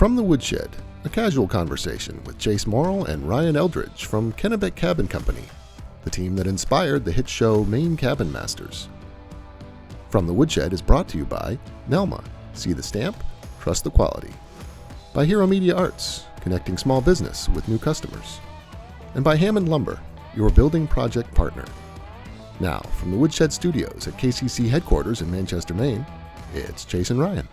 From the Woodshed, a casual conversation with Chase Morrill and Ryan Eldridge from Kennebec Cabin Company, the team that inspired the hit show Maine Cabin Masters. From the Woodshed is brought to you by Nelma. See the stamp, trust the quality. By Hero Media Arts, connecting small business with new customers. And by Hammond Lumber, your building project partner. Now, from the Woodshed Studios at KCC headquarters in Manchester, Maine, it's Chase and Ryan.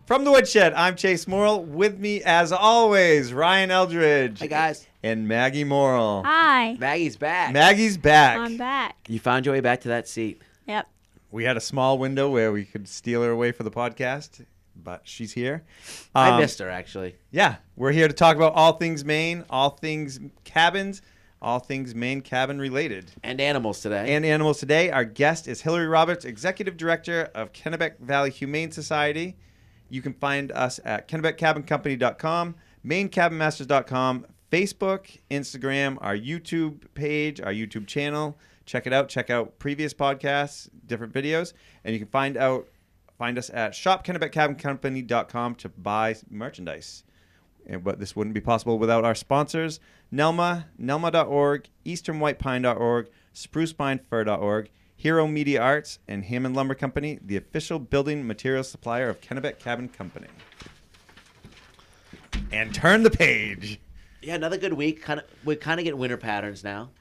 From the Woodshed, I'm Chase Morrill. With me, as always, Ryan Eldridge. Hey, guys. And Maggie Morrill. Hi. Maggie's back. Maggie's back. I'm back. You found your way back to that seat. Yep. We had a small window where we could steal her away for the podcast, but she's here. I missed her, actually. Yeah, we're here to talk about all things Maine, all things cabins, all things Maine cabin related. And animals today. Our guest is Hillary Roberts, Executive Director of Kennebec Valley Humane Society. You can find us at KennebecCabinCompany.com, MaineCabinMasters.com, Facebook, Instagram, our YouTube page, our YouTube channel. Check it out. Check out previous podcasts, different videos. And you can find us at ShopKennebecCabinCompany.com to buy merchandise. But this wouldn't be possible without our sponsors, Nelma, Nelma.org, EasternWhitePine.org, SprucePineFur.org, Hero Media Arts, and Hammond Lumber Company, the official building materials supplier of Kennebec Cabin Company. And turn the page. Yeah, another good week. We're kind of getting winter patterns now.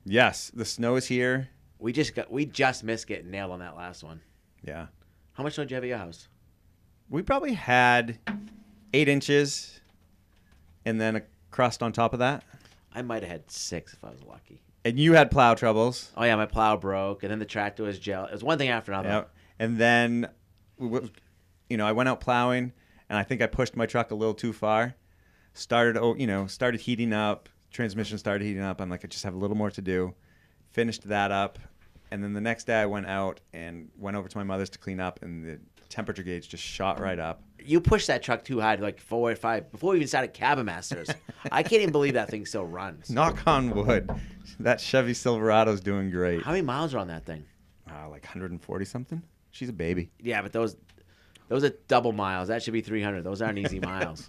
Yes, the snow is here. We just missed getting nailed on that last one. Yeah. How much snow did you have at your house? We probably had 8 inches and then a crust on top of that. I might have had 6 if I was lucky. And you had plow troubles. Oh, yeah, my plow broke, and then the tractor was gel. It was one thing after another. Yep. And then, I went out plowing, and I think I pushed my truck a little too far. Started heating up. Transmission started heating up. I'm like, I just have a little more to do. Finished that up. And then the next day I went out and went over to my mother's to clean up, and the temperature gauge just shot right up. You pushed that truck too high, like 4 or 5, before we even started Cabin Masters. I can't even believe that thing still runs. Knock on wood. That Chevy Silverado's doing great. How many miles are on that thing? Like 140 something. She's a baby. Yeah, but those are double miles. That should be 300. Those aren't easy miles.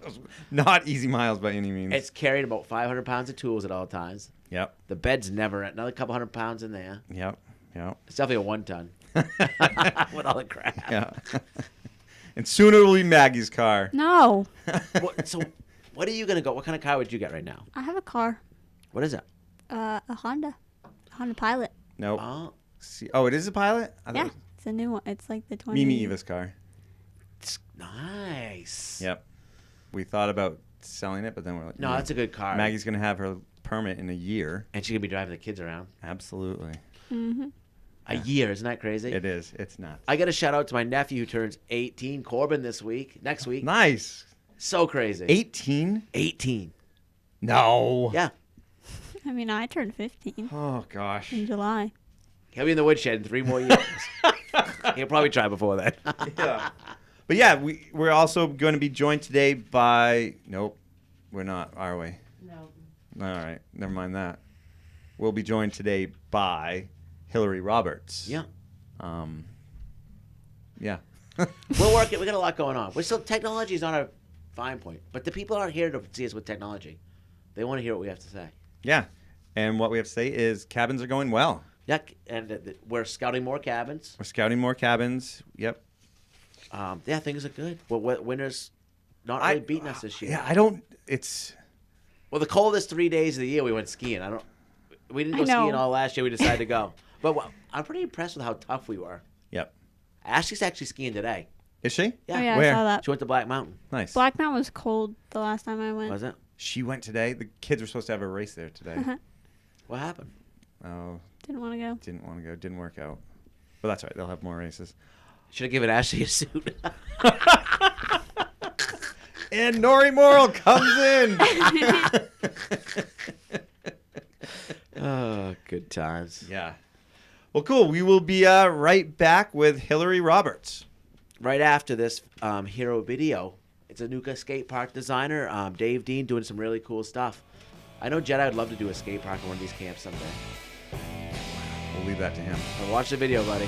Not easy miles by any means. It's carried about 500 pounds of tools at all times. Yep. The bed's never another couple hundred pounds in there. Yep. It's definitely a 1 ton with all the crap. Yeah. And soon it'll be Maggie's car. No. So, what are you gonna go? What kind of car would you get right now? I have a car. What is it? A Honda Pilot. Nope. Oh, it is a Pilot? Yeah. It's a new one. It's like the 20. Mimi Eva's car. it's nice. Yep. We thought about selling it, but then we're like, No, that's a good car. Maggie's gonna have her permit in a year. And she could be driving the kids around. Absolutely. Mm-hmm. A year, isn't that crazy? It is. It's nuts. I got a shout out to my nephew who turns 18, Corbin, next week. Nice. So crazy. 18? 18. No. Yeah. I mean, I turned 15 Oh gosh. in July. He'll be in the woodshed in 3 more years. He'll probably try before that. Yeah. But yeah, we're also going to be joined today by. Nope, we're not, are we? No. All right, never mind that. We'll be joined today by Hillary Roberts. Yeah. Yeah. We're working. We got a lot going on. Technology is not a fine point, but the people aren't here to see us with technology. They want to hear what we have to say. Yeah. And what we have to say is cabins are going well. Yeah, and we're scouting more cabins. We're scouting more cabins. Yep. Yeah, things are good. Well, winter's not really beating us this year. Yeah, it's. Well, the coldest 3 days of the year we went skiing. We didn't go skiing all last year. We decided to go. But I'm pretty impressed with how tough we were. Yep. Ashley's actually skiing today. Is she? Yeah. Oh, yeah, Where? I saw that. She went to Black Mountain. Nice. Black Mountain was cold the last time I went. Was it? She went today. The kids were supposed to have a race there today. What happened? Oh, Didn't want to go. didn't want to go. Didn't work out. But that's all right. They'll have more races. Should have given Ashley a suit. And Nori Morrill comes in. Oh, good times. Yeah. Well, cool. We will be right back with Hillary Roberts. Right after this hero video, it's a new skate park designer, Dave Dean, doing some really cool stuff. I know Jedi would love to do a skate park in one of these camps someday. We'll leave that to him. So watch the video, buddy.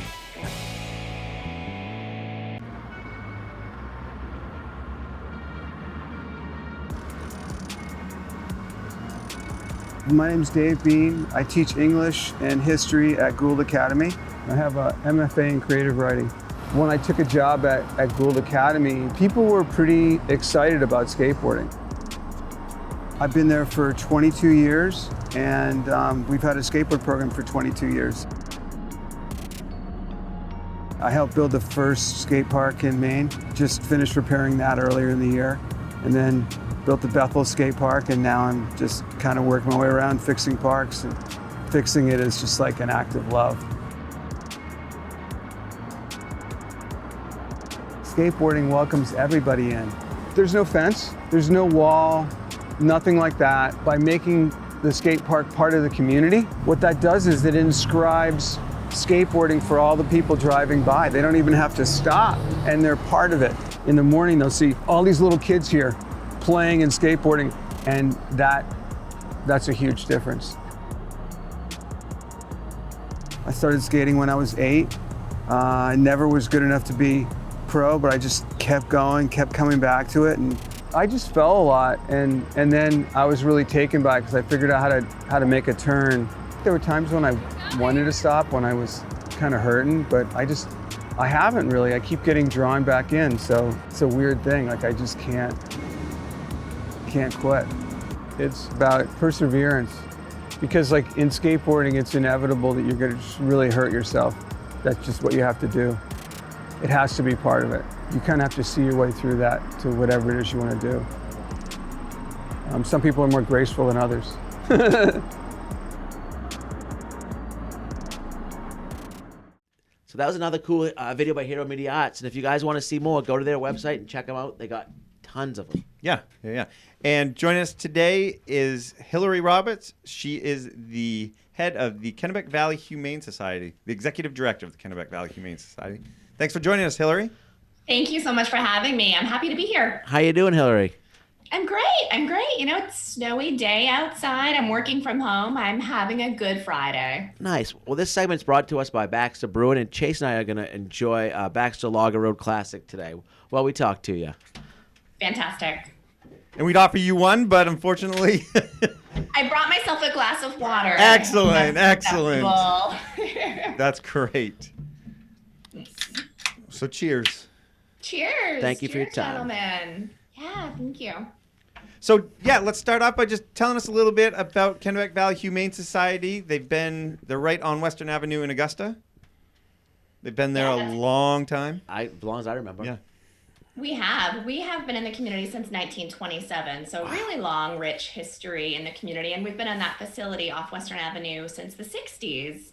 My name's Dave Bean. I teach English and history at Gould Academy. I have a MFA in creative writing. When I took a job at Gould Academy, people were pretty excited about skateboarding. I've been there for 22 years, and we've had a skateboard program for 22 years. I helped build the first skate park in Maine. Just finished repairing that earlier in the year, and then built the Bethel skate park, and now I'm just kind of working my way around fixing parks, and fixing it is just like an act of love. Skateboarding welcomes everybody in. There's no fence, there's no wall, nothing like that. By making the skate park part of the community, what that does is it inscribes skateboarding for all the people driving by. They don't even have to stop, and they're part of it. In the morning, they'll see all these little kids here playing and skateboarding, and that's a huge difference. I started skating when I was 8. I never was good enough to be pro, but I just kept going, kept coming back to it, and I just fell a lot, and then I was really taken by it because I figured out how to make a turn. There were times when I wanted to stop, when I was kind of hurting, but I haven't really. I keep getting drawn back in, so it's a weird thing. Like, I just can't quit. It's about perseverance, because like in skateboarding, it's inevitable that you're gonna just really hurt yourself. That's just what you have to do. It has to be part of it. You kind of have to see your way through that to whatever it is you want to do. Some people are more graceful than others. So that was another cool video by Hero Media Arts. And if you guys want to see more, go to their website and check them out. They got tons of them. Yeah. And joining us today is Hillary Roberts. She is the head of the Kennebec Valley Humane Society, the executive director of the Kennebec Valley Humane Society. Thanks for joining us, Hillary. Thank you so much for having me. I'm happy to be here. How you doing, Hillary? I'm great. You know, it's a snowy day outside. I'm working from home. I'm having a good Friday. Nice. Well, this segment's brought to us by Baxter Brewing, and Chase and I are going to enjoy Baxter Lager Road Classic today while we talk to you. Fantastic. And we'd offer you one, but unfortunately... I brought myself a glass of water. Excellent. Acceptable. That's great. So cheers. Cheers. Thank you for your time. Gentlemen. Yeah, thank you. So, let's start off by just telling us a little bit about Kennebec Valley Humane Society. They're right on Western Avenue in Augusta. They've been there a long time. As long as I remember. Yeah. We have been in the community since 1927, so really long, rich history in the community, and we've been in that facility off Western Avenue since the 60s.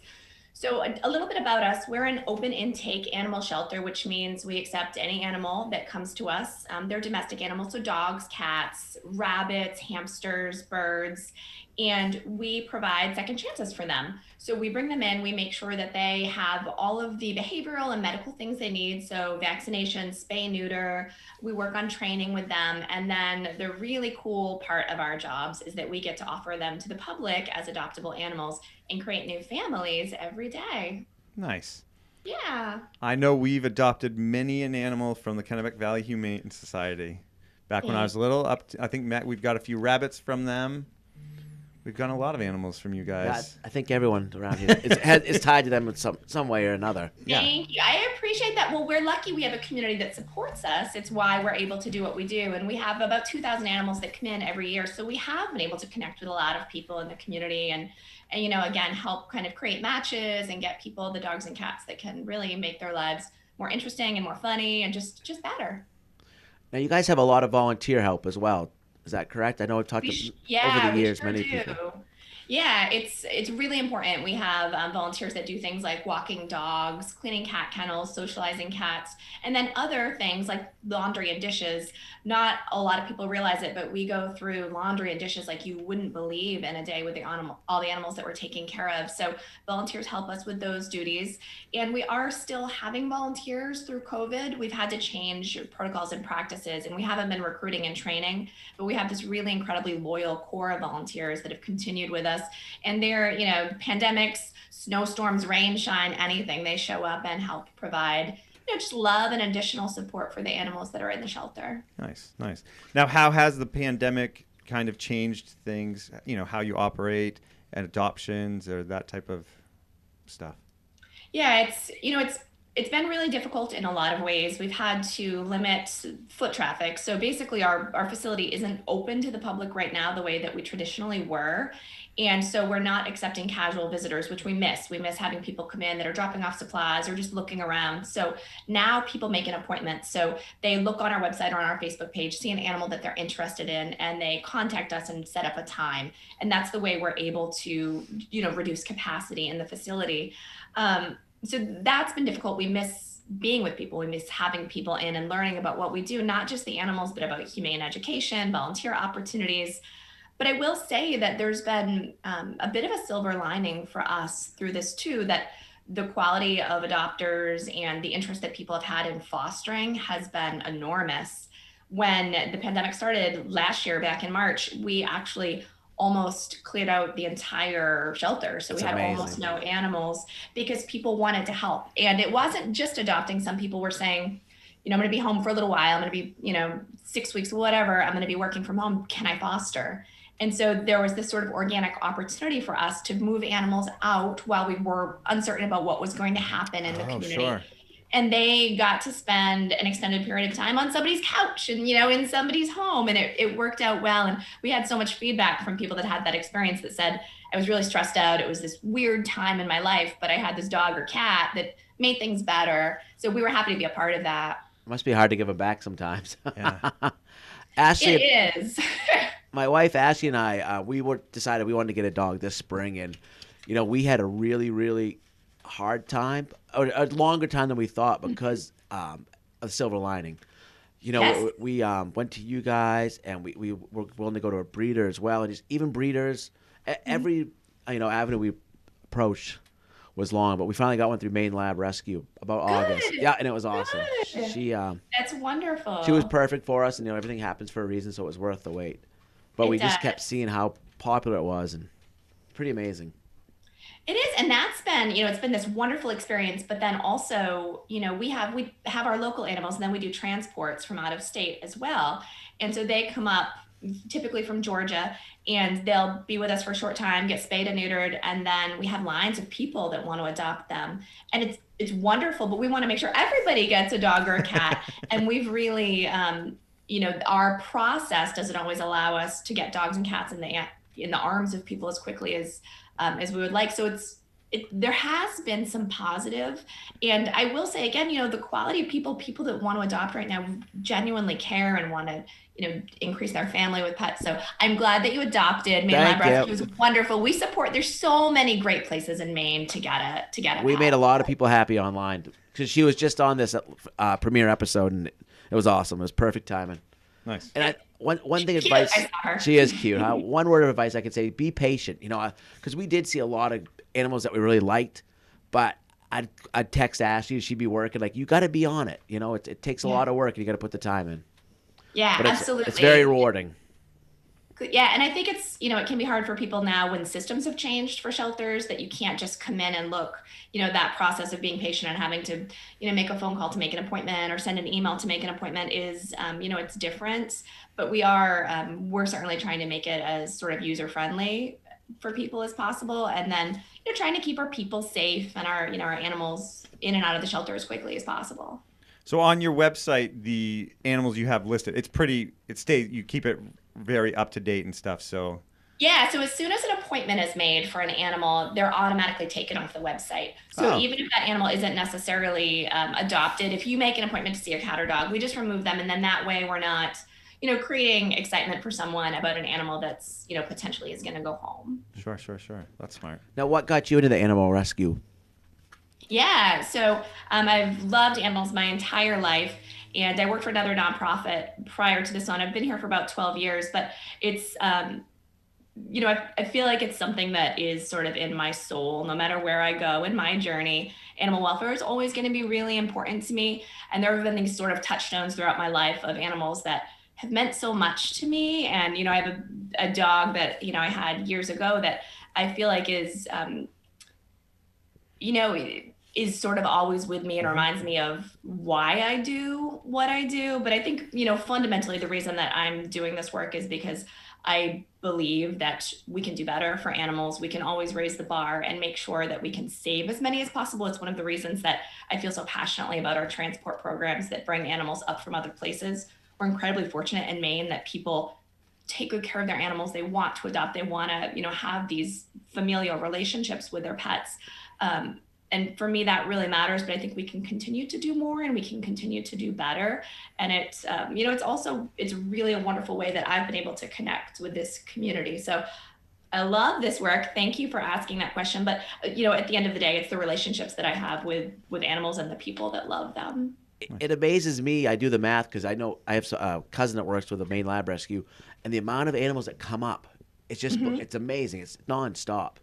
So a little bit about us. We're an open intake animal shelter, which means we accept any animal that comes to us. They're domestic animals, so dogs, cats, rabbits, hamsters, birds, and we provide second chances for them. So we bring them in, we make sure that they have all of the behavioral and medical things they need. So vaccinations, spay, neuter, we work on training with them. And then the really cool part of our jobs is that we get to offer them to the public as adoptable animals and create new families every day. Nice. Yeah. I know we've adopted many an animal from the Kennebec Valley Humane Society. Back when I was little, I think, Matt, we've got a few rabbits from them. We've gotten a lot of animals from you guys. Yeah, I think everyone around here is tied to them in some way or another. Thank you. I appreciate that. Well, we're lucky we have a community that supports us. It's why we're able to do what we do. And we have about 2,000 animals that come in every year. So we have been able to connect with a lot of people in the community and you know, again, help kind of create matches and get people the dogs and cats that can really make their lives more interesting and more funny and just better. Now, you guys have a lot of volunteer help as well. Is that correct? I know I've talked over the years, many people. Yeah, it's really important. We have volunteers that do things like walking dogs, cleaning cat kennels, socializing cats, and then other things like laundry and dishes. Not a lot of people realize it, but we go through laundry and dishes like you wouldn't believe in a day with all the animals that we're taking care of. So volunteers help us with those duties. And we are still having volunteers through COVID. We've had to change protocols and practices, and we haven't been recruiting and training, but we have this really incredibly loyal core of volunteers that have continued with us. And they're, you know, pandemics, snowstorms, rain, shine, anything, they show up and help provide, you know, just love and additional support for the animals that are in the shelter. Nice. Now, how has the pandemic kind of changed things, how you operate and adoptions or that type of stuff? Yeah, it's been really difficult in a lot of ways. We've had to limit foot traffic. So basically our facility isn't open to the public right now the way that we traditionally were. And so we're not accepting casual visitors, which we miss. We miss having people come in that are dropping off supplies or just looking around. So now people make an appointment. So they look on our website or on our Facebook page, see an animal that they're interested in, and they contact us and set up a time. And that's the way we're able to, reduce capacity in the facility. So that's been difficult. We miss being with people. We miss having people in and learning about what we do, not just the animals, but about humane education, volunteer opportunities. But I will say that there's been a bit of a silver lining for us through this too, that the quality of adopters and the interest that people have had in fostering has been enormous. When the pandemic started last year, back in March, we actually almost cleared out the entire shelter. So we had almost no animals because people wanted to help. And it wasn't just adopting. Some people were saying, I'm going to be home for a little while. I'm going to be, 6 weeks, whatever. I'm going to be working from home. Can I foster? And so there was this sort of organic opportunity for us to move animals out while we were uncertain about what was going to happen in the community. Sure. And they got to spend an extended period of time on somebody's couch and, in somebody's home. And it worked out well. And we had so much feedback from people that had that experience that said, I was really stressed out. It was this weird time in my life, but I had this dog or cat that made things better. So we were happy to be a part of that. It must be hard to give them back sometimes. Yeah. Ashley, it is. My wife Ashley and I, decided we wanted to get a dog this spring, and we had a really, really hard time, or a longer time than we thought because of silver lining. Yes. We went to you guys, and we were willing to go to a breeder as well, and just even breeders, every avenue we approached was long, but we finally got one through Maine Lab Rescue about August. Yeah, and it was awesome. Good. She That's wonderful. She was perfect for us, and everything happens for a reason, so it was worth the wait. But we just kept seeing how popular it was, and pretty amazing. It is, and that's been, it's been this wonderful experience. But then also, we have our local animals, and then we do transports from out of state as well. And so they come up typically from Georgia, and they'll be with us for a short time, get spayed and neutered, and then we have lines of people that want to adopt them. And it's wonderful, but we want to make sure everybody gets a dog or a cat. And we've really, our process doesn't always allow us to get dogs and cats in the arms of people as quickly as we would like. So there has been some positive, and I will say again, the quality of people that want to adopt right now resgenuinely care and want to, increase their family with pets. So I'm glad that you adopted. Maine Lab Rescue was wonderful. We support. There's so many great places in Maine to get a We pet. made a lot of people happy online because she was just on this premiere episode, and it was awesome. It was perfect timing. Nice. And one thing Cute. advice. I saw her. She is cute. Huh? One word of advice I could say: be patient. Because we did see a lot of animals that we really liked, but I'd text Ashley, she'd be working. Like, you got to be on it. It takes a lot of work, and you got to put the time in. Yeah, But absolutely. It's very rewarding. Yeah, and I think it's, it can be hard for people now when systems have changed for shelters that you can't just come in and look, that process of being patient and having to, make a phone call to make an appointment or send an email to make an appointment is, it's different. But we're certainly trying to make it as sort of user friendly for people as possible. And then, trying to keep our people safe and our animals in and out of the shelter as quickly as possible. So on your website, the animals you have listed, you keep it very up to date and stuff. So yeah, so as soon as an appointment is made for an animal, they're automatically taken off the website. So even if that animal isn't necessarily adopted, if you make an appointment to see a cat or dog, we just remove them, and then that way we're not, creating excitement for someone about an animal that's, potentially is going to go home. Sure. That's smart. Now, what got you into the animal rescue? Yeah, so I've loved animals my entire life, and I worked for another nonprofit prior to this one. I've been here for about 12 years, but it's, I feel like it's something that is sort of in my soul, no matter where I go in my journey. Animal welfare is always going to be really important to me, and there have been these sort of touchstones throughout my life of animals that have meant so much to me. And, I have a dog that, I had years ago that I feel like is, is sort of always with me and reminds me of why I do what I do. But I think, fundamentally the reason that I'm doing this work is because I believe that we can do better for animals. We can always raise the bar and make sure that we can save as many as possible. It's one of the reasons that I feel so passionately about our transport programs that bring animals up from other places. We're incredibly fortunate in Maine that people take good care of their animals. They want to adopt. They want to, have these familial relationships with their pets. And for me, that really matters, but I think we can continue to do more and we can continue to do better. And it's, it's really a wonderful way that I've been able to connect with this community. So I love this work. Thank you for asking that question. But, at the end of the day, it's the relationships that I have with animals and the people that love them. It amazes me. I do the math because I know I have a cousin that works with the Maine Lab Rescue, and the amount of animals that come up, it's just, it's amazing. It's nonstop.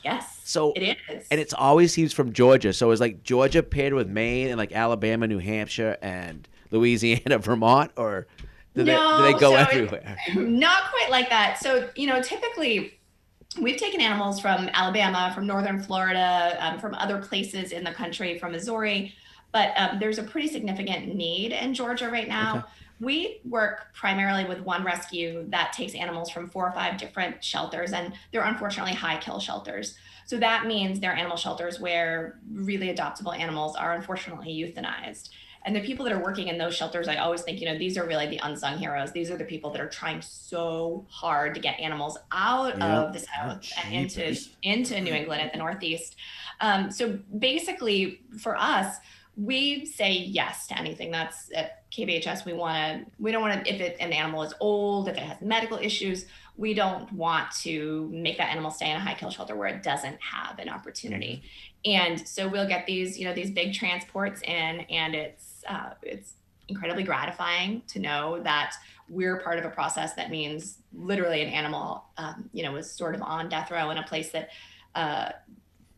Yes, so it is. And it's always seems from Georgia. So it's like Georgia paired with Maine and like Alabama, New Hampshire, and Louisiana, Vermont, or do they go everywhere? Not quite like that. So, typically we've taken animals from Alabama, from northern Florida, from other places in the country, from Missouri, but there's a pretty significant need in Georgia right now. Okay. We work primarily with one rescue that takes animals from 4 or 5 different shelters, and they're unfortunately high kill shelters. So that means they're animal shelters where really adoptable animals are unfortunately euthanized. And the people that are working in those shelters, I always think, these are really the unsung heroes. These are the people that are trying so hard to get animals out of the South and into New England and the Northeast. So basically for us, we say yes to anything. That's at KBHS. We don't want to, if an animal is old, if it has medical issues, we don't want to make that animal stay in a high kill shelter where it doesn't have an opportunity. And so we'll get these, these big transports in, and it's incredibly gratifying to know that we're part of a process that means literally an animal, is sort of on death row in a place that,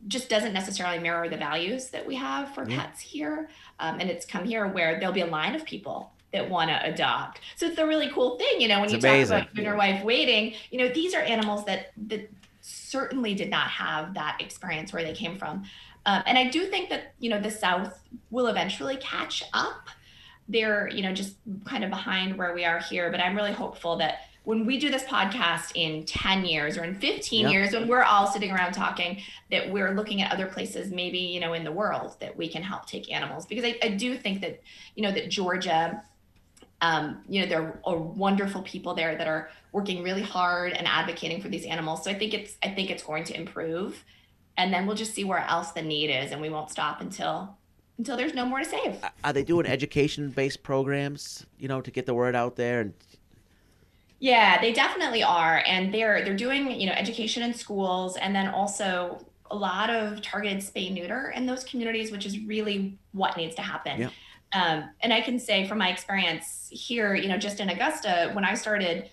just doesn't necessarily mirror the values that we have for pets here. And it's come here where there'll be a line of people that want to adopt. So it's a really cool thing, when you talk about you and your wife waiting, these are animals that certainly did not have that experience where they came from. And I do think that, the South will eventually catch up. They're, just kind of behind where we are here, but I'm really hopeful that when we do this podcast in 10 years or in 15 years, when we're all sitting around talking, that we're looking at other places, maybe, in the world that we can help take animals. Because I do think that, that Georgia, there are wonderful people there that are working really hard and advocating for these animals. So I think it's going to improve, and then we'll just see where else the need is, and we won't stop until there's no more to save. Are they doing education-based programs, to get the word out there? And yeah, they definitely are. And they're doing, education in schools, and then also a lot of targeted spay neuter in those communities, which is really what needs to happen. Yeah. And I can say from my experience here, just in Augusta, when I started,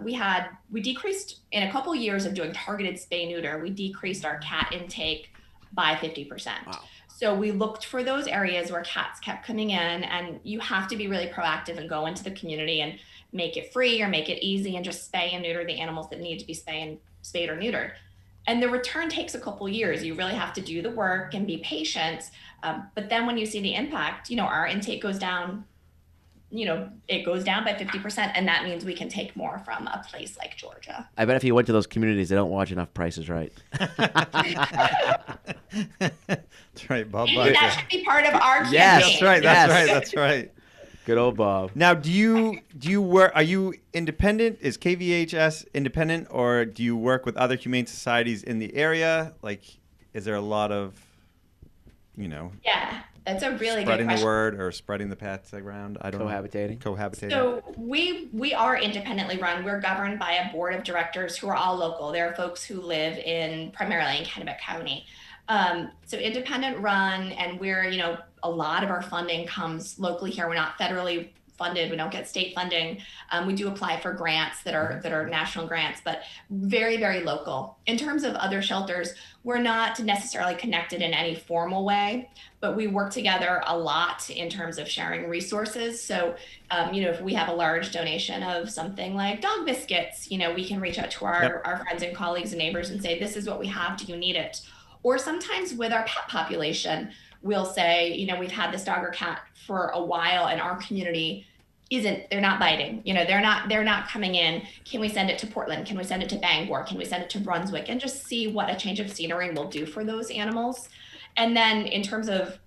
we decreased in a couple years of doing targeted spay neuter, we decreased our cat intake by 50%. Wow. So we looked for those areas where cats kept coming in, and you have to be really proactive and go into the community and make it free or make it easy and just spay and neuter the animals that need to be spayed or neutered. And the return takes a couple years. You really have to do the work and be patient. But then when you see the impact, our intake goes down, it goes down by 50%. And that means we can take more from a place like Georgia. I bet if you went to those communities, they don't watch enough Price is Right. That's right, Bob. Maybe that should be part of our campaign. Yes, that's right. Good old Bob. Now, do you work? Are you independent? Is KVHS independent, or do you work with other humane societies in the area? Like, is there a lot of, Yeah, that's a really good question. Spreading the word or spreading the pets around? I don't know. Cohabitating. So we are independently run. We're governed by a board of directors who are all local. There are folks who live primarily in Kennebec County. So independent run, and we're, a lot of our funding comes locally here. We're not federally funded. We don't get state funding. We do apply for grants that are national grants, but very, very local. In terms of other shelters, we're not necessarily connected in any formal way, but we work together a lot in terms of sharing resources. So, if we have a large donation of something like dog biscuits, we can reach out to our friends and colleagues and neighbors and say, this is what we have. Do you need it? Or sometimes with our pet population, we'll say, we've had this dog or cat for a while, and our community they're not biting, they're not coming in. Can we send it to Portland? Can we send it to Bangor? Can we send it to Brunswick? And just see what a change of scenery will do for those animals. And then in terms of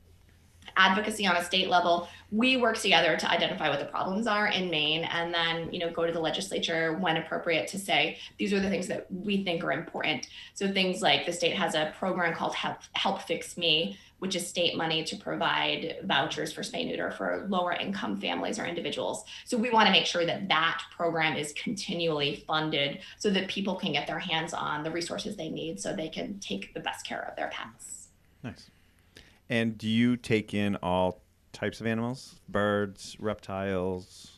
advocacy on a state level, we work together to identify what the problems are in Maine, and then go to the legislature when appropriate to say these are the things that we think are important. So things like the state has a program called Help Fix Me, which is state money to provide vouchers for spay neuter for lower income families or individuals. So we want to make sure that that program is continually funded so that people can get their hands on the resources they need so they can take the best care of their pets. Nice. And do you take in all types of animals? Birds, reptiles?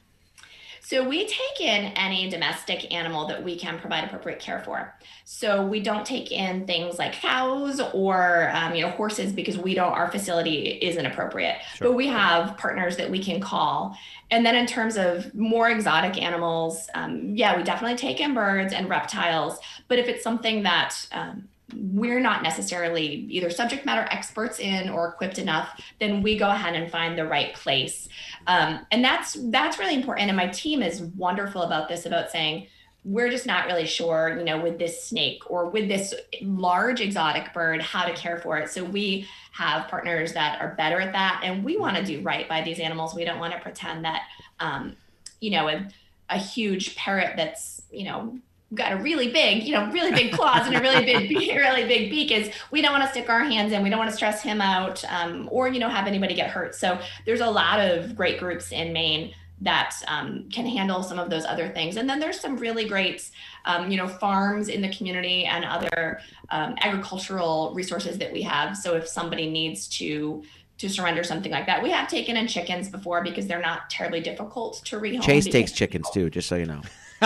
So we take in any domestic animal that we can provide appropriate care for. So we don't take in things like cows or horses because our facility isn't appropriate. Sure. But we have partners that we can call. And then in terms of more exotic animals, we definitely take in birds and reptiles. But if it's something that we're not necessarily either subject matter experts in or equipped enough, then we go ahead and find the right place. And that's really important. And my team is wonderful about this, about saying, we're just not really sure, with this snake or with this large exotic bird, how to care for it. So we have partners that are better at that. And we want to do right by these animals. We don't want to pretend that, a huge parrot that's, got a really big claws and a really big beak is, we don't want to stick our hands in. We don't want to stress him out, or, have anybody get hurt. So there's a lot of great groups in Maine that can handle some of those other things. And then there's some really great, farms in the community and other agricultural resources that we have. So if somebody needs to surrender something like that, we have taken in chickens before because they're not terribly difficult to rehome. Chase takes chickens too, just so you know.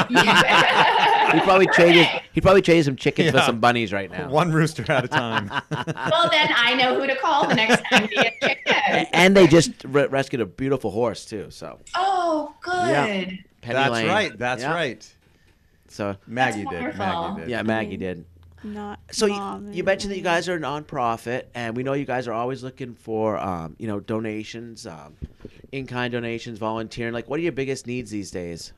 Yeah. He'd probably trade some chickens for some bunnies right now. One rooster at a time. Well, then I know who to call the next time we get chickens. And they just rescued a beautiful horse too. So. Oh, good. Yeah. Penny Lane. That's right. So Maggie That's did. wonderful. Maggie did. yeah, Maggie did. Not So mom you mentioned that you guys are a nonprofit, and we know you guys are always looking for, donations, in-kind donations, volunteering. Like, what are your biggest needs these days?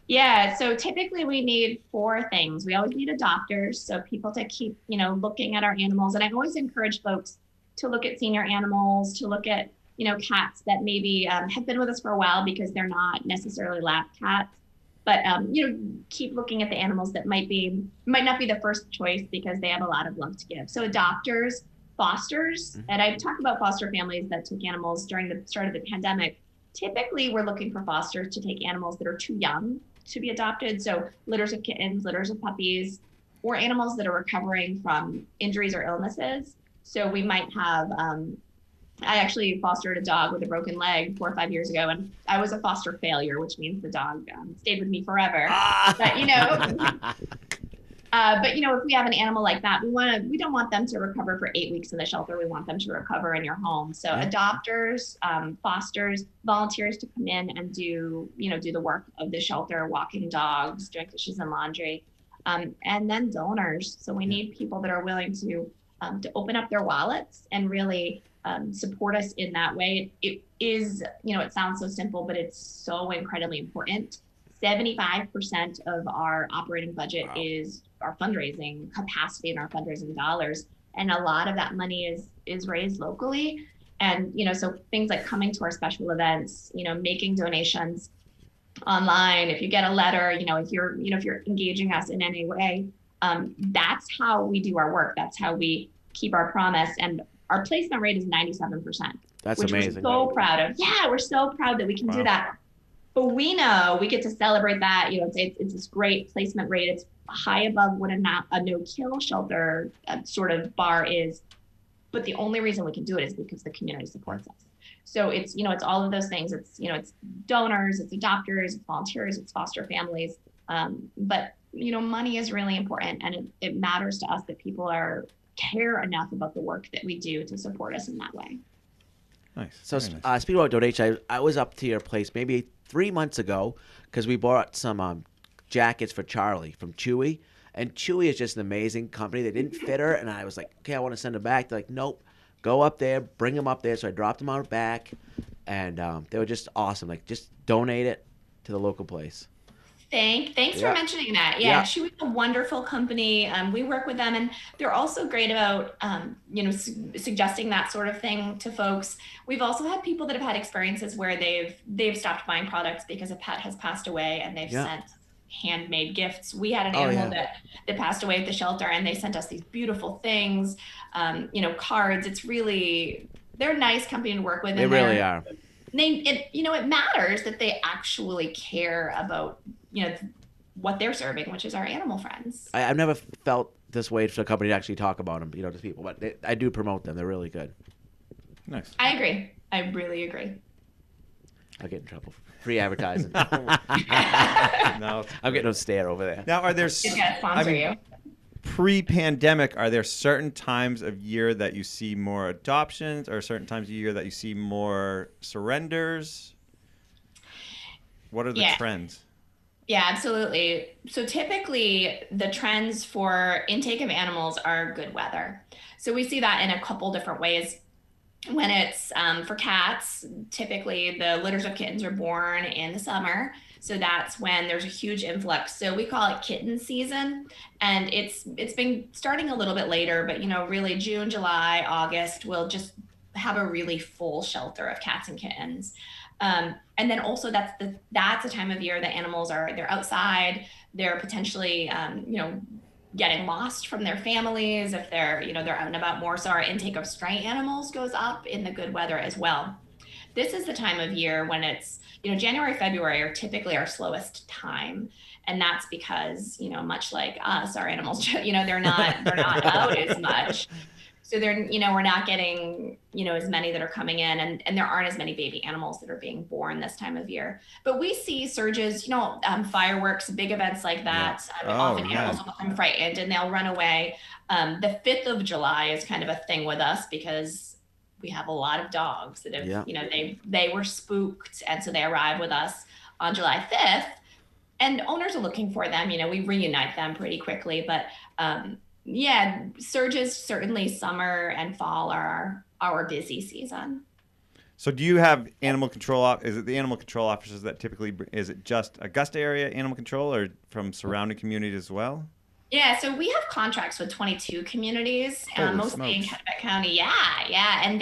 Yeah, so typically we need 4 things. We always need adopters, so people to keep, looking at our animals. And I always encourage folks to look at senior animals, to look at, cats that maybe have been with us for a while because they're not necessarily lap cats. But, keep looking at the animals that might not be the first choice because they have a lot of love to give. So adopters, fosters, and I talk about foster families that took animals during the start of the pandemic. Typically, we're looking for fosters to take animals that are too young to be adopted. So litters of kittens, litters of puppies, or animals that are recovering from injuries or illnesses. So we might have, I actually fostered a dog with a broken leg 4 or 5 years ago, and I was a foster failure, which means the dog stayed with me forever. But, if we have an animal like that, we don't want them to recover for 8 weeks in the shelter. We want them to recover in your home. So adopters, fosters, volunteers to come in and do the work of the shelter, walking dogs, doing dishes and laundry, and then donors. So we need people that are willing to open up their wallets and really support us in that way. It is, it sounds so simple, but it's so incredibly important. 75% of our operating budget is our fundraising capacity and our fundraising dollars. And a lot of that money is raised locally. And, so things like coming to our special events, making donations online, if you get a letter, if you're engaging us in any way, that's how we do our work. That's how we keep our promise. And our placement rate is 97%. That's which amazing. We're so proud of. Yeah, we're so proud that we can do that. But we know we get to celebrate that. It's this great placement rate. It's high above what a no-kill shelter sort of bar is. But the only reason we can do it is because the community supports us. So it's all of those things. It's it's donors, it's adopters, it's volunteers, it's foster families. But money is really important, and it matters to us that people care enough about the work that we do to support us in that way. Nice. So Nice. speaking about donation, I was up to your place maybe 3 months ago because we bought some jackets for Charlie from Chewy. And Chewy is just an amazing company. They didn't fit her, and I was like, okay, I want to send them back. They're like, nope, go up there, bring them up there. So I dropped them out back, and they were just awesome. Like, just donate it. to the local place. Thanks for mentioning that. Yeah, she was a wonderful company. We work with them, and they're also great about, suggesting that sort of thing to folks. We've also had people that have had experiences where they've stopped buying products because a pet has passed away, and they've sent handmade gifts. We had an animal that passed away at the shelter, and they sent us these beautiful things, cards. They're a nice company to work with. They really are. It matters that they actually care about what they're serving, which is our animal friends. I've never felt this way for a company to actually talk about them, to people, but I do promote them. They're really good. Nice. I agree. I really agree. I'll get in trouble. Free advertising. No, I'm getting a stare over there. Now, are there? Sponsor you. Pre-pandemic, are there certain times of year that you see more adoptions, or certain times of year that you see more surrenders? What are the trends? Yeah, absolutely. So typically the trends for intake of animals are good weather. So we see that in a couple different ways. When it's for cats, typically the litters of kittens are born in the summer. So that's when there's a huge influx. So we call it kitten season. And it's been starting a little bit later, but really June, July, August, we'll just have a really full shelter of cats and kittens. And then also that's a time of year that animals they're outside, they're potentially, getting lost from their families if they're out and about more. So our intake of stray animals goes up in the good weather as well. This is the time of year when it's, January, February are typically our slowest time. And that's because, much like us, our animals, they're not out as much. So we're not getting, as many that are coming in, and there aren't as many baby animals that are being born this time of year. But we see surges, fireworks, big events like that. Often animals will become frightened and they'll run away. The 5th of July is kind of a thing with us because we have a lot of dogs that have, they were spooked. And so they arrive with us on July 5th, and owners are looking for them. We reunite them pretty quickly, but, surges, certainly summer and fall are our busy season. So do you have animal control? Is it the animal control officers that typically, is it just Augusta area animal control or from surrounding communities as well? Yeah, so we have contracts with 22 communities, mostly in Kennebec County. Yeah. And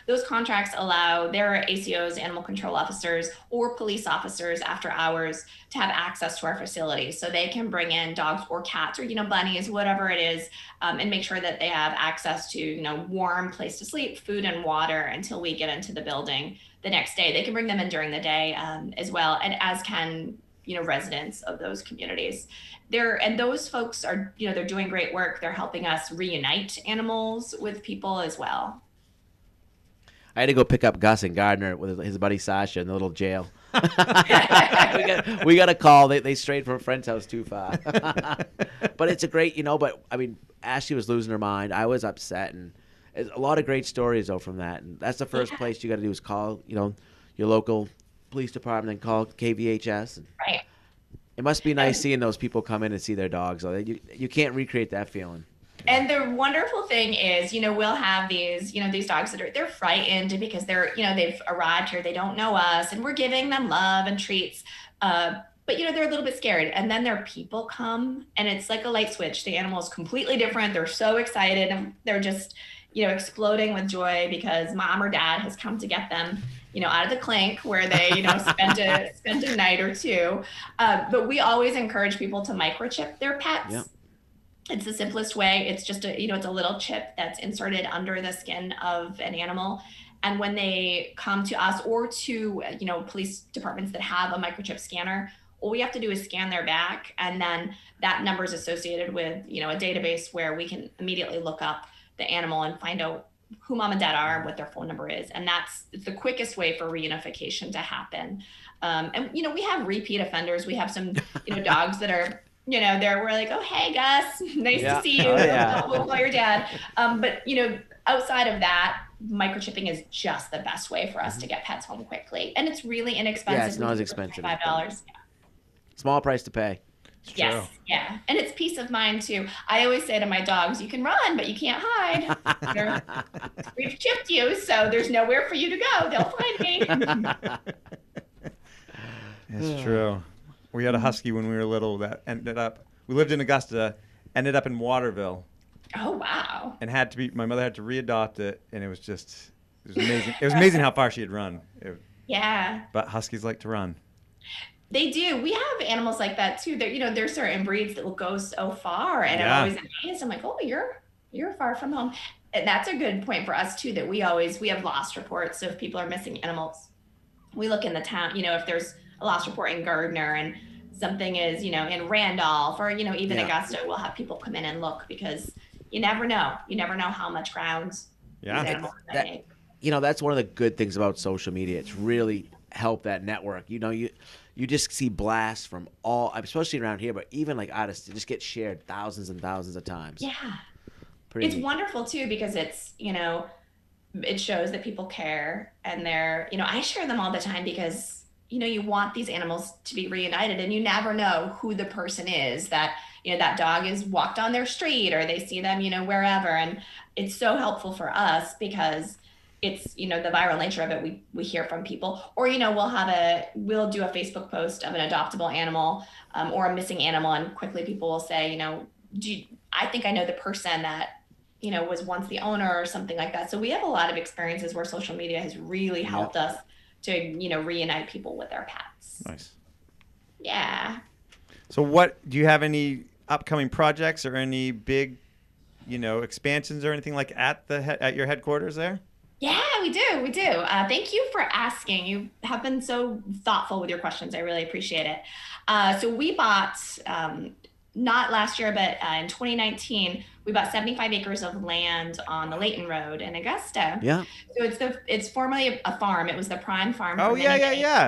those contracts allow their ACOs, animal control officers, or police officers after hours to have access to our facilities. So they can bring in dogs or cats or, bunnies, whatever it is, and make sure that they have access to, warm place to sleep, food and water until we get into the building the next day. They can bring them in during the day as well, and as can residents of those communities. And those folks are, they're doing great work. They're helping us reunite animals with people as well. I had to go pick up Gus and Gardner with his buddy Sasha in the little jail. we got a call. They strayed from a friend's house too far. But it's a great, but I mean, Ashley was losing her mind. I was upset, and a lot of great stories though from that. And that's the first place you got to do is call, your local police department and call KVHS. Right. It must be nice seeing those people come in and see their dogs. You can't recreate that feeling. And the wonderful thing is, we'll have these dogs that they're frightened because they're, they've arrived here, they don't know us, and we're giving them love and treats. But they're a little bit scared. And then their people come, and it's like a light switch. The animal is completely different. They're so excited, and they're just, exploding with joy because mom or dad has come to get them, out of the clink where they, spent a night or two. But we always encourage people to microchip their pets. Yeah. It's the simplest way. It's just it's a little chip that's inserted under the skin of an animal. And when they come to us or to, police departments that have a microchip scanner, all we have to do is scan their back. And then that number is associated with, a database where we can immediately look up the animal and find out who mom and dad are and what their phone number is. And that's the quickest way for reunification to happen. And, we have repeat offenders. We have some, dogs that are, we're like, oh, hey, Gus, nice to see you. We'll call your dad. But, outside of that, microchipping is just the best way for us to get pets home quickly. And it's really inexpensive. Yeah, it's not as expensive. $5. Yeah. Small price to pay. Yes. True. Yeah. And it's peace of mind too. I always say to my dogs, you can run, but you can't hide. We've chipped you, so there's nowhere for you to go. They'll find me. It's true. We had a husky when we were little that we lived in Augusta, ended up in Waterville. Oh, wow. And my mother had to readopt it, and it was amazing. It was amazing how far she had run. Yeah. But huskies like to run. They do. We have animals like that too. There's certain breeds that will go so far, and I'm always amazed. I'm like, oh, you're far from home. And that's a good point for us too, that we have lost reports. So if people are missing animals, we look in the town, if there's a lost report in Gardner and something is, in Randolph or, even Augusta, we'll have people come in and look, because you never know. You never know how much ground these animals make. That's one of the good things about social media. It's really helped that network. You just see blasts from all, especially around here, but even like artists, it just get shared thousands and thousands of times. Yeah. Pretty neat. Wonderful too, because it's, it shows that people care, and I share them all the time because, you want these animals to be reunited, and you never know who the person is that, that dog is walked on their street, or they see them, wherever. And it's so helpful for us because it's, the viral nature of it. We hear from people, or, we'll do a Facebook post of an adoptable animal or a missing animal. And quickly people will say, I think I know the person that, was once the owner or something like that. So we have a lot of experiences where social media has really helped us to, reunite people with their pets. Nice. Yeah. So do you have any upcoming projects or any big, expansions or anything like at your headquarters there? Yeah, we do. Thank you for asking. You have been so thoughtful with your questions. I really appreciate it. So we bought, not last year, but in 2019, we bought 75 acres of land on the Layton Road in Augusta. Yeah. So it's formerly a farm. It was the prime farm. Oh, yeah.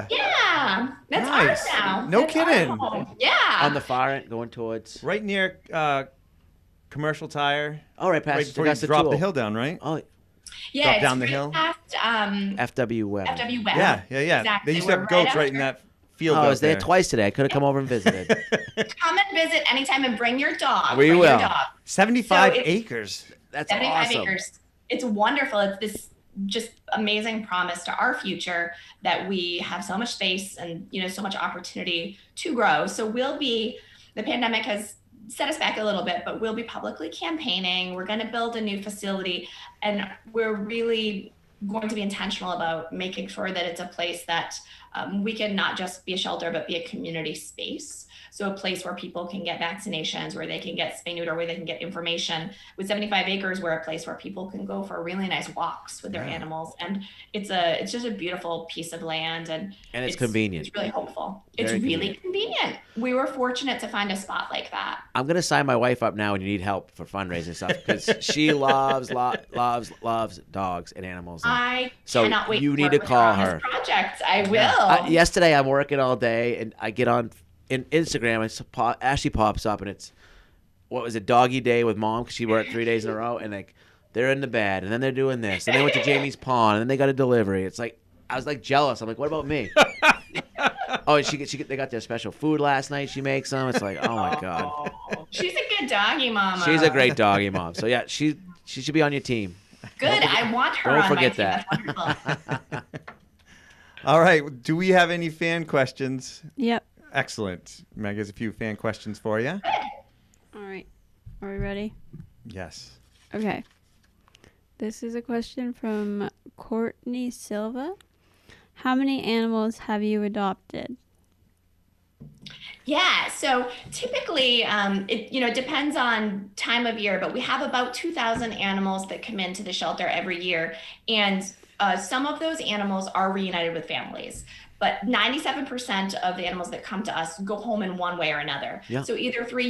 Yeah. That's ours now. No That's kidding. Yeah. On the far end, going towards. Right near Commercial Tire. Oh, right past right before you drop the hill down, right? Oh, yeah. Drop It's down the right hill. past FW Web. FW Web. Yeah. Exactly. They used to have goats right in that field. I was there there twice today. I could have come over and visited. Come and visit anytime and bring your dog. We Bring will. Your dog. 75 acres. That's 75 awesome. acres. It's wonderful. It's this just amazing promise to our future that we have so much space and, so much opportunity to grow. So the pandemic has set us back a little bit, but we'll be publicly campaigning. We're going to build a new facility, and we're really going to be intentional about making sure that it's a place that we can not just be a shelter, but be a community space. So a place where people can get vaccinations, where they can get spay neuter, where they can get information. With 75 acres, we're a place where people can go for really nice walks with their animals. And it's just a beautiful piece of land. And it's convenient. It's really hopeful. Very it's really convenient. We were fortunate to find a spot like that. I'm going to sign my wife up now when you need help for fundraising stuff, because she loves dogs and animals. I so cannot wait you to need work to with call on her. this project. I will. Yesterday, I'm working all day, and I get on in Instagram, and Ashley pops up, and it's, what was it, Doggy Day with Mom, because she worked 3 days in a row, and like they're in the bed, and then they're doing this, and they went to Jamie's Pond, and then they got a delivery. It's like, I was like jealous. I'm like, what about me? Oh, and they got their special food last night. She makes them. It's like, oh my god. She's a good doggy mama. She's a great doggy mom. So yeah, she should be on your team. Good. I want her Don't on forget my that. team. That's wonderful. All right. Do we have any fan questions? Yep. Excellent. Meg has a few fan questions for you. All right. Are we ready? Yes. Okay. This is a question from Courtney Silva. How many animals have you adopted? Yeah, so typically, it depends on time of year, but we have about 2,000 animals that come into the shelter every year, and some of those animals are reunited with families. But 97% of the animals that come to us go home in one way or another. Yeah. So either through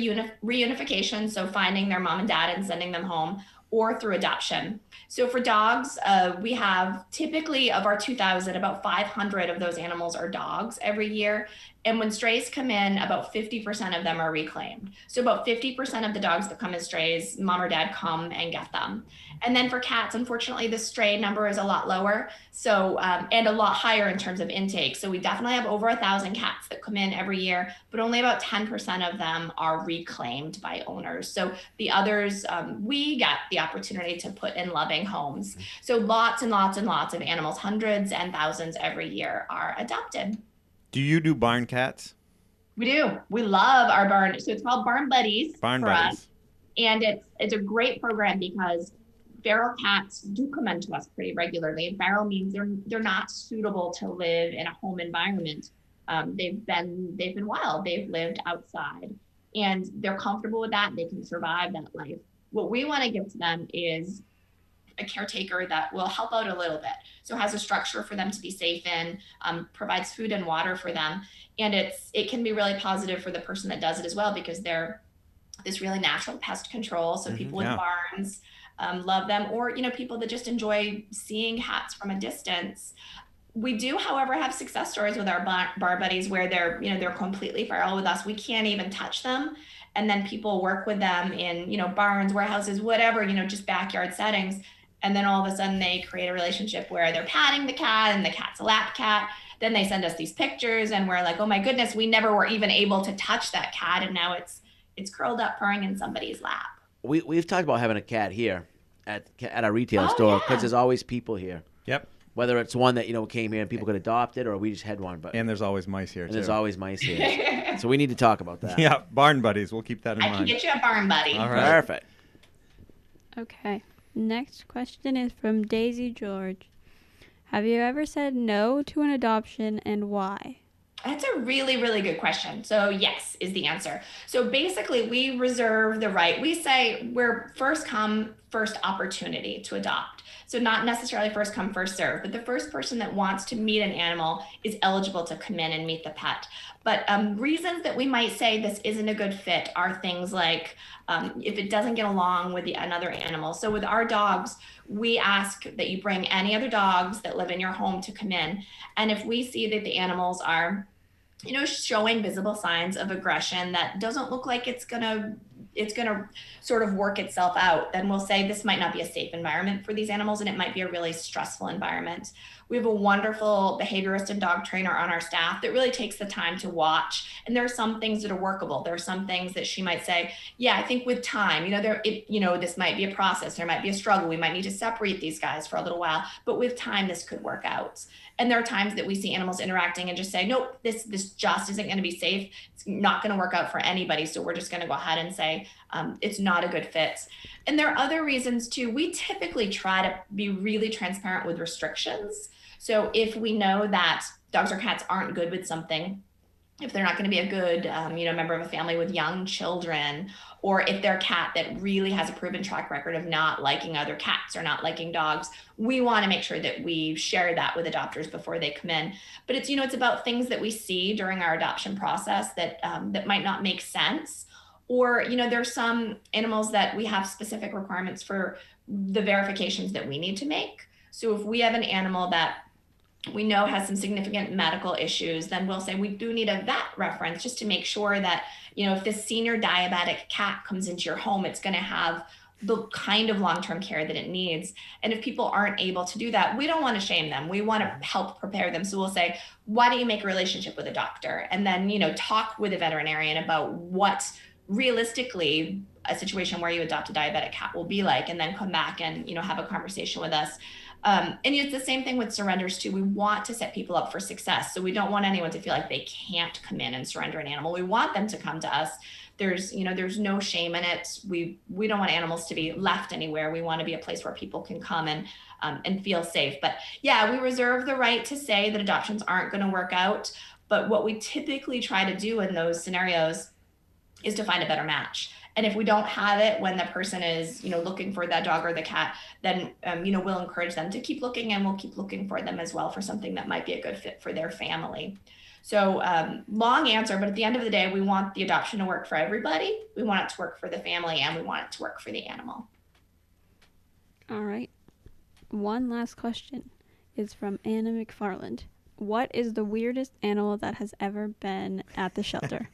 reunification, so finding their mom and dad and sending them home, or through adoption. So for dogs, we have typically of our 2,000, about 500 of those animals are dogs every year. And when strays come in, about 50% of them are reclaimed. So about 50% of the dogs that come as strays, mom or dad come and get them. And then for cats, unfortunately, the stray number is a lot lower. So, and a lot higher in terms of intake. So we definitely have over 1,000 cats that come in every year, but only about 10% of them are reclaimed by owners. So the others, we get the opportunity to put in loving homes. So lots and lots and lots of animals, hundreds and thousands every year, are adopted. Do you do barn cats? We do. We love our barn. So it's called Barn Buddies Barn for buddies. us. And it's a great program because feral cats do come into us pretty regularly. And feral means they're not suitable to live in a home environment. They've been wild. They've lived outside, and they're comfortable with that. They can survive that life. What we want to give to them is a caretaker that will help out a little bit. So has a structure for them to be safe in, provides food and water for them. And it can be really positive for the person that does it as well, because they're this really natural pest control. So people with barns love them, or, people that just enjoy seeing cats from a distance. We do, however, have success stories with our bar buddies where they're completely feral with us. We can't even touch them. And then people work with them in, barns, warehouses, whatever, just backyard settings. And then all of a sudden they create a relationship where they're patting the cat and the cat's a lap cat. Then they send us these pictures and we're like, oh my goodness, we never were even able to touch that cat. And now it's curled up purring in somebody's lap. We've talked about having a cat here at our retail store because there's always people here. Yep. Whether it's one that, came here and people could adopt it, or we just had one. And there's always mice here, too. There's always mice here. So we need to talk about that. Yeah, barn buddies. We'll keep that in mind. I can get you a barn buddy. All right. Perfect. Okay. Next question is from Daisy George. Have you ever said no to an adoption, and why? That's a really, really good question. So yes is the answer. So basically we reserve the right. We say we're first come, first opportunity to adopt. So not necessarily first come, first serve, but the first person that wants to meet an animal is eligible to come in and meet the pet. But reasons that we might say this isn't a good fit are things like if it doesn't get along with another animal. So with our dogs, we ask that you bring any other dogs that live in your home to come in. And if we see that the animals are showing visible signs of aggression that doesn't look like it's gonna sort of work itself out, then we'll say this might not be a safe environment for these animals, and it might be a really stressful environment. We have a wonderful behaviorist and dog trainer on our staff that really takes the time to watch. And there are some things that are workable. There are some things that she might say, yeah, I think with time, this might be a process. There might be a struggle. We might need to separate these guys for a little while, but with time, this could work out. And there are times that we see animals interacting and just say, nope, this just isn't going to be safe. It's not going to work out for anybody. So we're just going to go ahead and say it's not a good fit. And there are other reasons too. We typically try to be really transparent with restrictions. So if we know that dogs or cats aren't good with something, if they're not going to be a good, member of a family with young children, or if they're a cat that really has a proven track record of not liking other cats or not liking dogs, we want to make sure that we share that with adopters before they come in. But it's, it's about things that we see during our adoption process that might not make sense. Or, there's some animals that we have specific requirements for the verifications that we need to make. So if we have an animal that we know has some significant medical issues, then we'll say we do need a vet reference just to make sure that, if this senior diabetic cat comes into your home, it's going to have the kind of long-term care that it needs. And if people aren't able to do that, we don't want to shame them. We want to help prepare them. So we'll say, why don't you make a relationship with a doctor? And then, talk with a veterinarian about what realistically a situation where you adopt a diabetic cat will be like, and then come back and, have a conversation with us. And it's the same thing with surrenders too. We want to set people up for success. So we don't want anyone to feel like they can't come in and surrender an animal. We want them to come to us. There's no shame in it. We don't want animals to be left anywhere. We want to be a place where people can come and feel safe. But yeah, we reserve the right to say that adoptions aren't going to work out. But what we typically try to do in those scenarios is to find a better match. And if we don't have it when the person is, looking for that dog or the cat, then, we'll encourage them to keep looking, and we'll keep looking for them as well for something that might be a good fit for their family. So long answer, but at the end of the day, we want the adoption to work for everybody. We want it to work for the family, and we want it to work for the animal. All right. One last question is from Anna McFarland. What is the weirdest animal that has ever been at the shelter?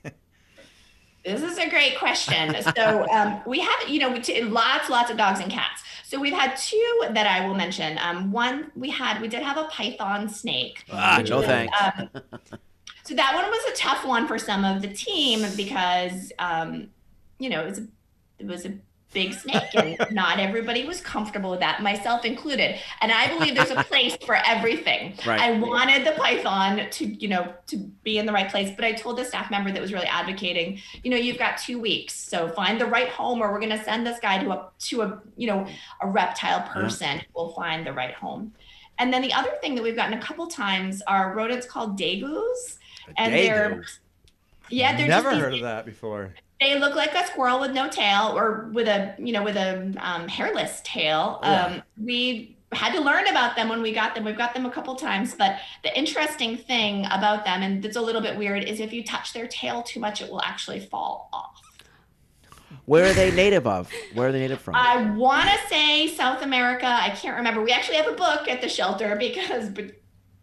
This is a great question. So we have, lots of dogs and cats. So we've had two that I will mention. One, we did have a python snake. No thanks. So that one was a tough one for some of the team because, it was a big snake, and not everybody was comfortable with that, myself included. And I believe there's a place for everything. Right. I wanted the python to be in the right place, but I told the staff member that was really advocating, you've got 2 weeks, so find the right home, or we're going to send this guy to a reptile person who will find the right home. And then the other thing that we've gotten a couple times are rodents called dagoos, and they're never heard of that before. They look like a squirrel with no tail, or with a hairless tail. We had to learn about them when we got them. We've got them a couple times, but the interesting thing about them, and it's a little bit weird, is if you touch their tail too much, it will actually fall off. Where are they native of? Where are they native from? I want to say South America. I can't remember. We actually have a book at the shelter because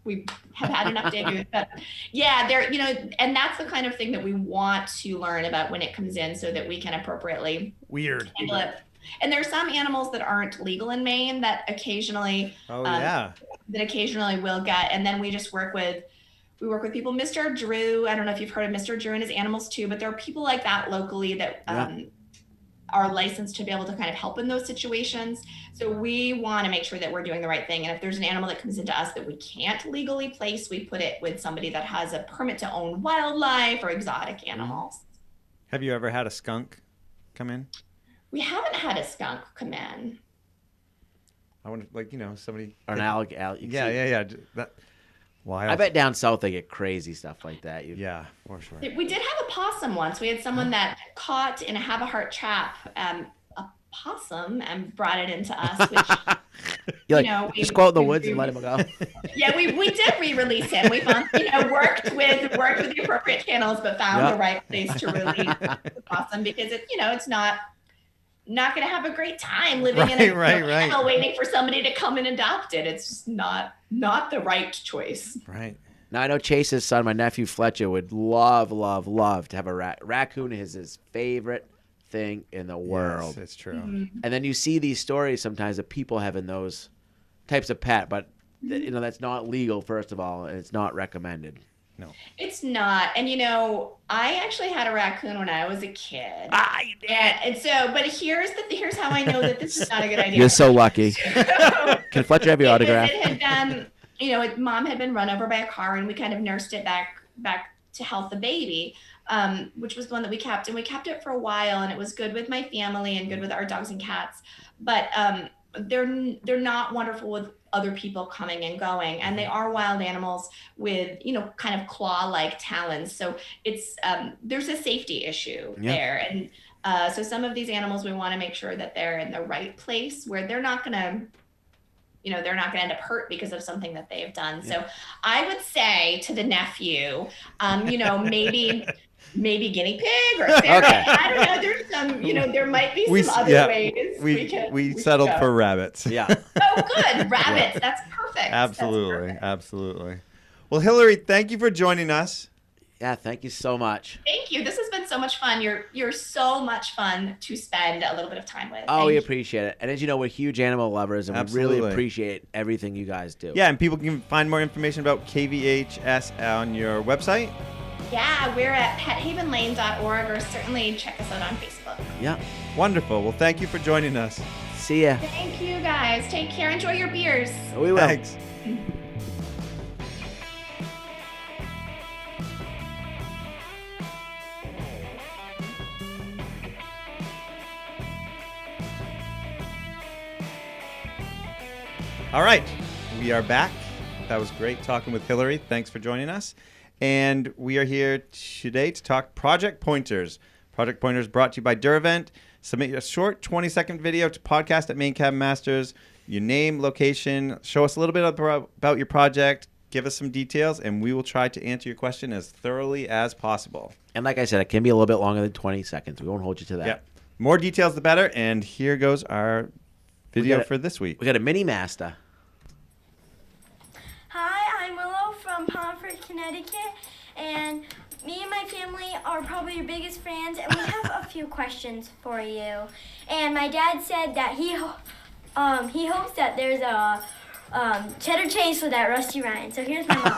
we have had enough dagoos. But yeah, they're, and that's the kind of thing that we want to learn about when it comes in, so that we can appropriately handle it. And there are some animals that aren't legal in Maine that occasionally will get, and then we just work with people. Mr. Drew, I don't know if you've heard of Mr. Drew and his animals too, but there are people like that locally that are licensed to be able to kind of help in those situations. So we want to make sure that we're doing the right thing. And if there's an animal that comes into us that we can't legally place, we put it with somebody that has a permit to own wildlife or exotic animals. Have you ever had a skunk come in? We haven't had a skunk come in. I wonder, somebody. Or an alligator. Yeah. Wild. I bet down south they get crazy stuff like that. Yeah, for sure. We did have a possum once. We had someone that caught in a have-a-heart trap a possum and brought it into us, which just go out in the woods and let him go. Yeah, we did re-release him. We found, worked with the appropriate channels, but found the right place to release the possum, because it's not going to have a great time living in a kennel waiting for somebody to come and adopt it. It's just not the right choice. Right. Now, I know Chase's son, my nephew Fletcher, would love to have a raccoon. Is his favorite thing in the world. Yes, it's true. Mm-hmm. And then you see these stories sometimes of people having those types of pet, but that's not legal, first of all, and it's not recommended. No. It's not. And I actually had a raccoon when I was a kid. You did. And so, but here's how I know that this is not a good idea. You're so lucky. Can Fletcher have your autograph? It had been, mom had been run over by a car, and we kind of nursed it back to health, the baby, which was the one that we kept. And we kept it for a while, and it was good with my family and good with our dogs and cats. But they're not wonderful with other people coming and going, and they are wild animals with kind of claw-like talons, so it's there's a safety issue there. And so some of these animals, we want to make sure that they're in the right place where they're not gonna end up hurt because of something that they've done. So I would say to the nephew, maybe guinea pig or ferret. Okay. I don't know. There's some, there might be some other ways. We settled for rabbits. Yeah. Oh, good. Rabbits. That's perfect. Absolutely. Well, Hillary, thank you for joining us. Yeah, thank you so much. Thank you. This has been so much fun. You're so much fun to spend a little bit of time with. Oh, we appreciate it. And as you know, we're huge animal lovers, and we really appreciate everything you guys do. Yeah, and people can find more information about KVHS on your website. Yeah, we're at pethavenlane.org, or certainly check us out on Facebook. Yeah. Wonderful. Well, thank you for joining us. See ya. Thank you, guys. Take care. Enjoy your beers. We will. Thanks. All right, we are back. That was great talking with Hillary. Thanks for joining us. And we are here today to talk Project Pointers. Project Pointers brought to you by Dervent. Submit a short 20-second video to podcast at Maine Cabin Masters. Your name, location, show us a little bit about your project, give us some details, and we will try to answer your question as thoroughly as possible. And like I said, it can be a little bit longer than 20 seconds. We won't hold you to that. Yeah. More details, the better. And here goes our video for this week. We got a mini master. Hi, I'm Willow from Pomfret, Connecticut, and me and my family are probably your biggest fans, and we have a few questions for you. And my dad said that he hopes that there's a cheddar chase for that Rusty Ryan. So here's my mom.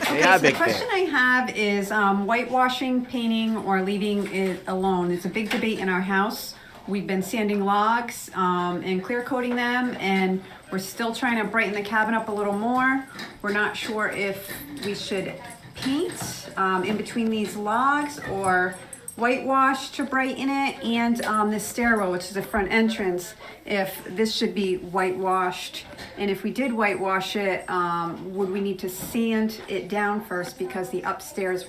Okay, so the question I have is whitewashing, painting, or leaving it alone. It's a big debate in our house. we've been sanding logs and clear coating them, and we're still trying to brighten the cabin up a little more. We're not sure if we should paint in between these logs or whitewash to brighten it, and the stairwell, which is the front entrance, if this should be whitewashed. And if we did whitewash it, would we need to sand it down first, because the upstairs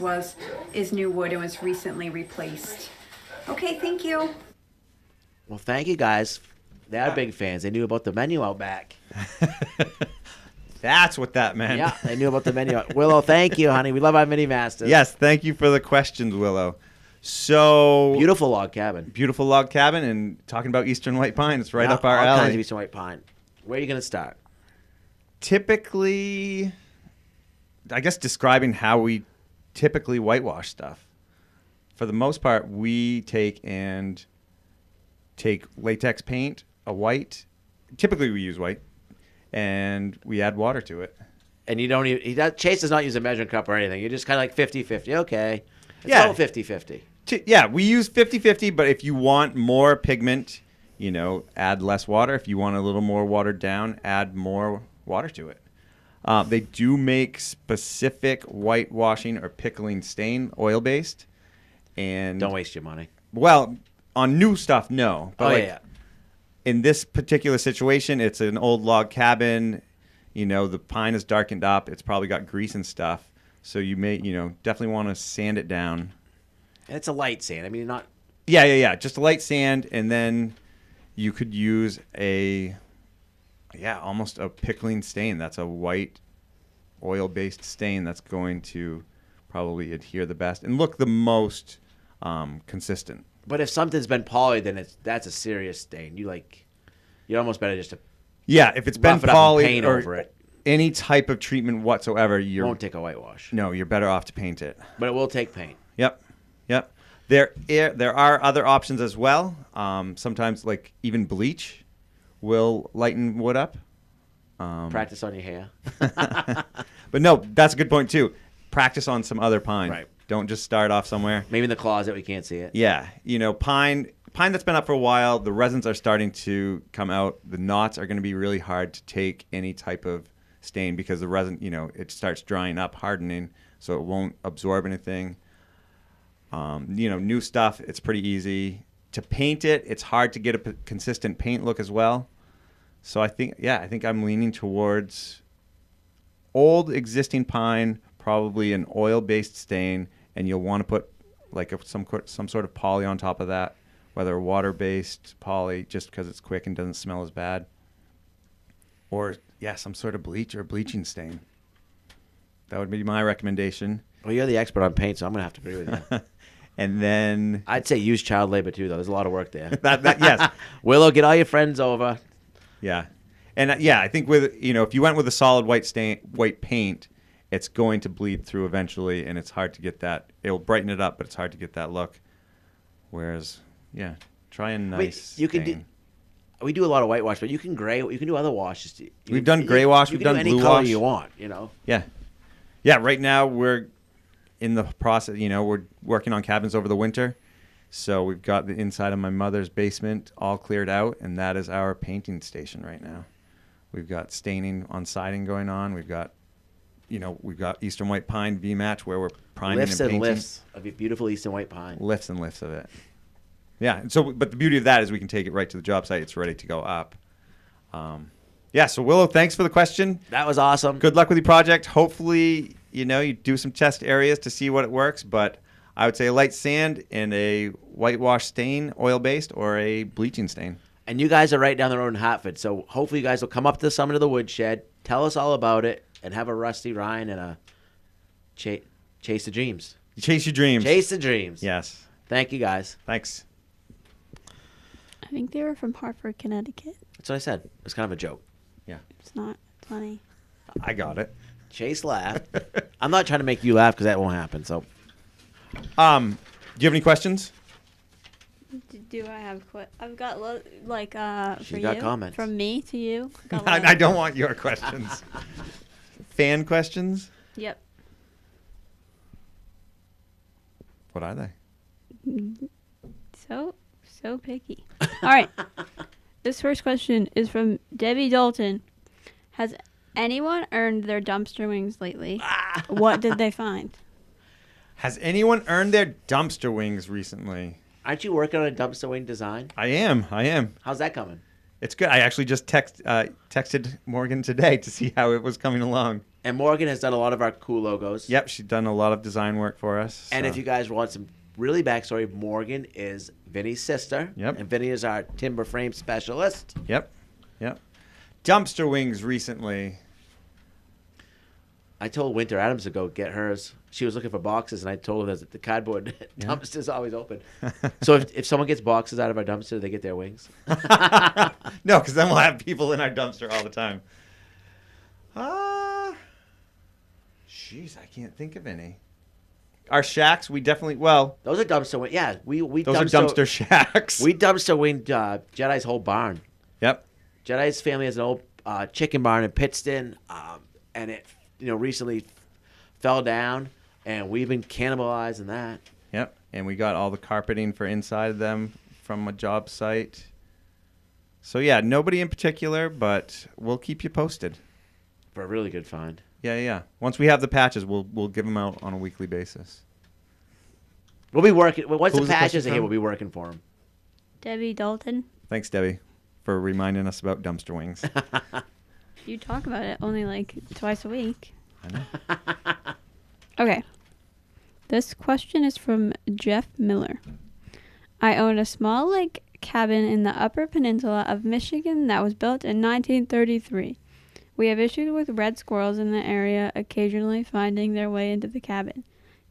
is new wood and was recently replaced. Okay, thank you. Well, thank you guys. They are big fans. They knew about the menu out back. That's what that meant. Yeah, they knew about the menu. Willow, thank you, honey. We love our mini masters. Yes, thank you for the questions, Willow. So Beautiful log cabin. Beautiful log cabin, and talking about Eastern White Pine, it's right Yeah, up our all alley. kinds of Eastern White Pine. Where are you going to start? Typically, I guess describing how we typically whitewash stuff. For the most part, we take latex paint, a white. Typically, we use white, and we add water to it. And you don't even, Chase does not use a measuring cup or anything. You're just kind of like 50-50. Okay. It's Yeah. all 50-50. Yeah, we use 50-50, but if you want more pigment, add less water. If you want a little more watered down, add more water to it. They do make specific whitewashing or pickling stain, oil-based. And Don't waste your money. Well, on new stuff, no. But yeah. In this particular situation, it's an old log cabin. The pine is darkened up. It's probably got grease and stuff. So you may, definitely want to sand it down. And it's a light sand. I mean, not... Yeah. Just a light sand, and then you could use almost a pickling stain. That's a white oil-based stain that's going to probably adhere the best and look the most consistent. But if something's been polyed, then that's a serious stain. You're almost better just to if it's been rough it up and poly paint or over it. Any type of treatment whatsoever, you Won't take a whitewash. No, you're better off to paint it. But it will take paint. Yep. There are other options as well. Sometimes, like even bleach, will lighten wood up. Practice on your hair. But no, that's a good point too. Practice on some other pine. Right. Don't just start off somewhere. Maybe in the closet we can't see it. Yeah, pine that's been up for a while. The resins are starting to come out. The knots are going to be really hard to take any type of stain because the resin, it starts drying up, hardening, so it won't absorb anything. New stuff, it's pretty easy to paint it. It's hard to get a consistent paint look as well. So I think I'm leaning towards old existing pine, probably an oil-based stain, and you'll want to put like some sort of poly on top of that, whether a water-based poly, just because it's quick and doesn't smell as bad, or some sort of bleach or bleaching stain. That would be my recommendation. Well, you're the expert on paint, so I'm going to have to agree with you. And then I'd say use child labor too, though. There's a lot of work there. Yes. Willow, get all your friends over. Yeah. And I think with if you went with a solid white paint, it's going to bleed through eventually, and it's hard to get that. It'll brighten it up, but it's hard to get that look. Whereas, try a nice. We do a lot of whitewash, but you can gray. You can do other washes. We've done gray wash. We've done any blue color wash. you want. Yeah. Right now we're in the process. We're working on cabins over the winter, so we've got the inside of my mother's basement all cleared out, and that is our painting station right now. We've got staining on siding going on. We've got Eastern White Pine V-match where we're priming lifts and painting. Lifts of your beautiful Eastern White Pine. Lifts and lifts of it. Yeah. And so, but the beauty of that is we can take it right to the job site. It's ready to go up. So Willow, thanks for the question. That was awesome. Good luck with your project. Hopefully, you do some test areas to see what it works. But I would say a light sand and a whitewash stain, oil-based, or a bleaching stain. And you guys are right down the road in Hartford, so hopefully you guys will come up to the summit of the Woodshed, tell us all about it, and have a Rusty Ryan and a chase the dreams. Chase your dreams. Chase the dreams. Yes. Thank you, guys. Thanks. I think they were from Hartford, Connecticut. That's what I said. It's kind of a joke. Yeah. It's not funny. I got it. Chase laughed. I'm not trying to make you laugh because that won't happen. So, do you have any questions? Do I have I've got She's for got you, comments. from me to you. I don't want your questions. Fan questions? Yep. What are they? So picky. All right. This first question is from Debbie Dalton. Has anyone earned their dumpster wings lately? What did they find? Has anyone earned their dumpster wings recently? Aren't you working on a dumpster wing design? I am. How's that coming? It's good. I actually just texted Morgan today to see how it was coming along. And Morgan has done a lot of our cool logos. Yep, she's done a lot of design work for us. And so. if you guys want some really backstory, Morgan is Vinny's sister. Yep. And Vinny is our timber frame specialist. Yep. Dumpster wings recently. I told Winter Adams to go get hers. She was looking for boxes, and I told her that the cardboard dumpster's always open. So if someone gets boxes out of our dumpster, they get their wings. No, because then we'll have people in our dumpster all the time. Jeez, I can't think of any. Our shacks, we definitely, those are dumpster wings. Yeah, we those are dumpster shacks. We dumpster winged Jedi's whole barn. Yep. Jedi's family has an old chicken barn in Pittston, and it recently fell down, and we've been cannibalizing that. Yep. And we got all the carpeting for inside of them from a job site. So yeah, nobody in particular, but we'll keep you posted. For a really good find. Yeah. Once we have the patches, we'll give them out on a weekly basis. We'll be working. Once Who the was the patches question are here, from? we'll be working for them. Debbie Dalton. Thanks, Debbie, for reminding us about dumpster wings. You talk about it only like twice a week. I know. Okay. This question is from Jeff Miller. I own a small lake cabin in the Upper Peninsula of Michigan that was built in 1933. We have issues with red squirrels in the area occasionally finding their way into the cabin.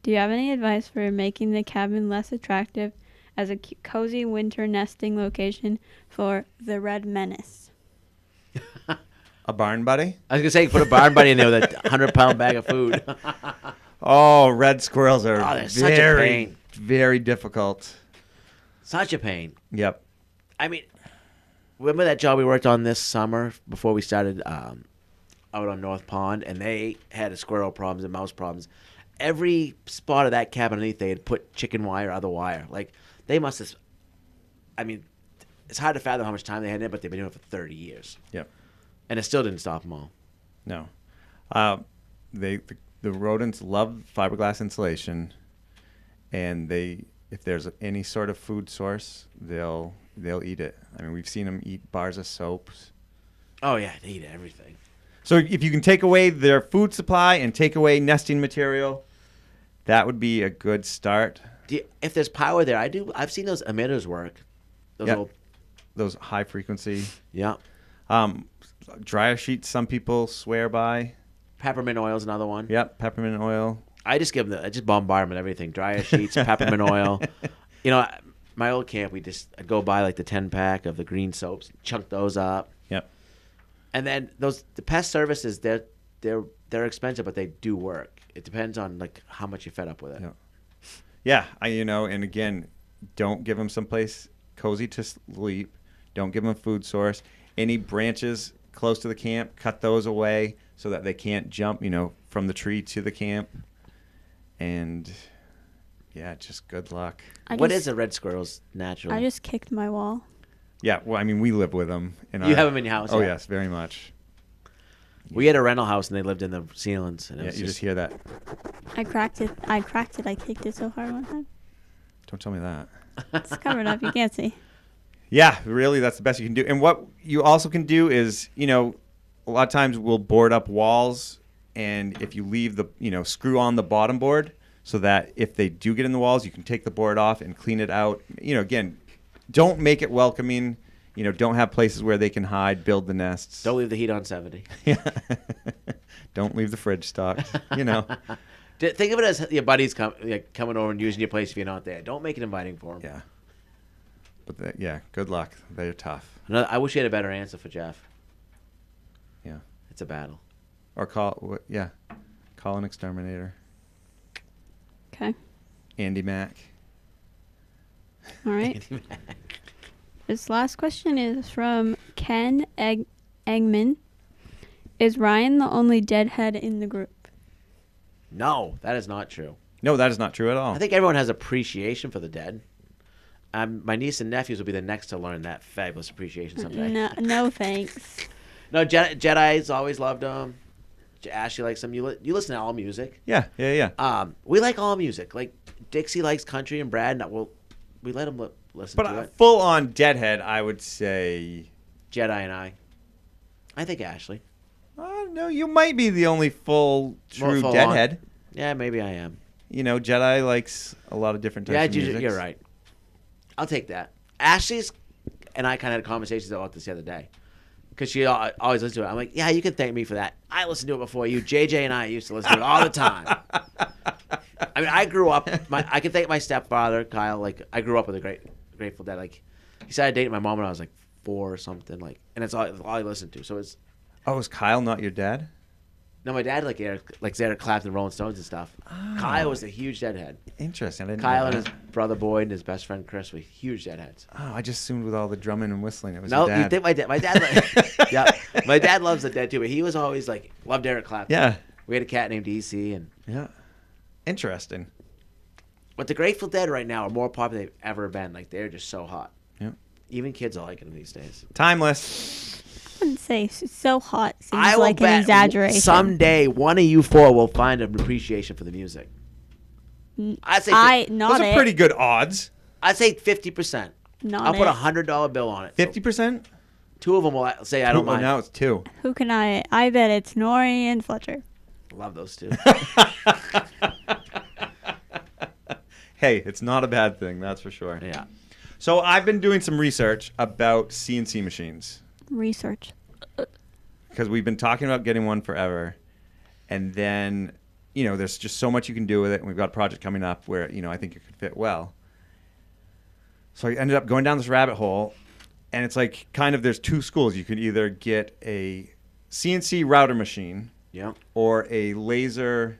Do you have any advice for making the cabin less attractive as a cozy winter nesting location for the red menace? A barn buddy? I was going to say, put a barn buddy in there with a 100-pound bag of food. Oh, red squirrels are they're such a pain. very difficult. Such a pain. Yep. I mean, remember that job we worked on this summer before we started out on North Pond, and they had squirrel problems and mouse problems. Every spot of that cabin underneath, they had put chicken wire, other wire. Like, they must have, I mean, it's hard to fathom how much time they had in it, but they've been doing it for 30 years. Yep. And it still didn't stop them all. No. The rodents love fiberglass insulation, and if there's any sort of food source, they'll eat it. I mean, we've seen them eat bars of soaps. Oh, yeah, they eat everything. So if you can take away their food supply and take away nesting material, that would be a good start. If there's power there, I've seen those emitters work. Those high frequency. Yeah. Dryer sheets, some people swear by. Peppermint oil is another one. Yep, peppermint oil. I just bombard them with everything. Dryer sheets, peppermint oil. My old camp, I'd go buy like the 10-pack of the green soaps, chunk those up. Yep. And then the pest services, they're expensive, but they do work. It depends on like how much you fed up with it. Yeah. And again, don't give them someplace cozy to sleep. Don't give them a food source. Any branches close to the camp, cut those away so that they can't jump, from the tree to the camp. And yeah, just good luck. What is a red squirrel's natural? I just kicked my wall. Yeah, well, I mean, we live with them. You have them in your house? Oh, yeah. yes, very much. We had a rental house, and they lived in the ceilings. And you just hear that. I cracked it. I kicked it so hard one time. Don't tell me that. It's covered up. You can't see. Yeah, really, that's the best you can do. And what you also can do is, a lot of times we'll board up walls, and if you leave the, screw on the bottom board so that if they do get in the walls, you can take the board off and clean it out. Again, don't make it welcoming. Don't have places where they can hide, build the nests. Don't leave the heat on 70. Yeah. Don't leave the fridge stocked, Think of it as your buddies coming over and using your place if you're not there. Don't make it inviting for them. Yeah. But good luck. They're tough. I wish you had a better answer for Jeff. Yeah. It's a battle. Or call an exterminator. Okay. Andy Mack. All right. This last question is from Ken Eggman. Is Ryan the only deadhead in the group? No, that is not true. No, that is not true at all. I think everyone has appreciation for the dead. My niece and nephews will be the next to learn that fabulous appreciation someday. No thanks. No, Jedi's always loved them. Ashley likes them. You listen to all music. Yeah. We like all music. Like Dixie likes country and Brad. We let him listen to But it. full on Deadhead, I would say. Jedi and I think Ashley. No, you might be the only full Deadhead. Yeah, maybe I am. You know, Jedi likes a lot of different types of music. You're right. I'll take that. Ashley's and I kind of had conversations about this the other day. Because she always listens to it. I'm like, yeah, you can thank me for that. I listened to it before you. JJ and I used to listen to it all the time. I mean, I grew up. I can thank my stepfather, Kyle. Like, I grew up with a Grateful Dead. Like, he started dating my mom when I was like 4 or something. Like, and that's all I listened to. So it's. Oh, is Kyle not your dad? No, my dad likes Eric Clapton, Rolling Stones and stuff. Oh. Kyle was a huge Deadhead. Interesting. I didn't Kyle know and his brother Boyd and his best friend Chris were huge Deadheads. Oh, I just assumed with all the drumming and whistling it was your dad. No, you think my dad yeah, my dad loves the Dead too, but he was always like loved Eric Clapton. Yeah. We had a cat named DC and yeah. Interesting. But the Grateful Dead right now are more popular than they've ever been. Like they're just so hot. Yeah. Even kids are liking them these days. Timeless. I wouldn't say so hot seems like an exaggeration. Someday one of you 4 will find an appreciation for the music. Those are pretty good odds. I'd say 50%. I'll put $100 bill on it. 50%? 2 of them will say I don't mind. Now it's 2. Who can I bet it's Nori and Fletcher. Love those 2. Hey, it's not a bad thing, that's for sure. Yeah. So I've been doing some research about CNC machines. Research. Because we've been talking about getting one forever. And then, you know, there's just so much you can do with it. And we've got a project coming up where, you know, I think it could fit well. So I ended up going down this rabbit hole. And it's like kind of there's 2 schools. You could either get a CNC router machine or a laser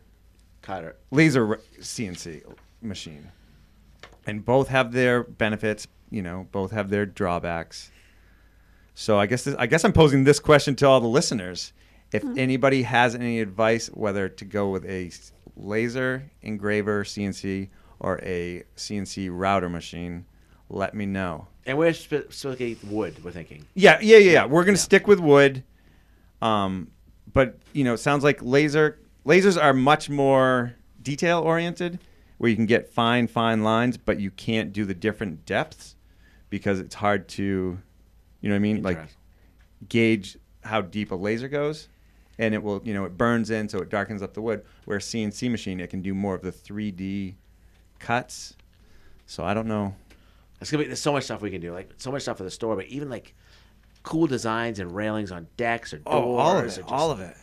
CNC machine. And both have their benefits, you know, both have their drawbacks. So I guess I'm posing this question to all the listeners. If anybody has any advice, whether to go with a laser engraver CNC or a CNC router machine, let me know. And we're specifically wood, we're thinking. Yeah. We're going to stick with wood. But, you know, it sounds like lasers are much more detail-oriented, where you can get fine lines, but you can't do the different depths because it's hard to, you know what I mean? Like gauge how deep a laser goes. And it will, you know, it burns in, so it darkens up the wood. Where a CNC machine, it can do more of the 3D cuts. So I don't know. There's so much stuff we can do, like so much stuff for the store, but even like cool designs and railings on decks or doors. All of it.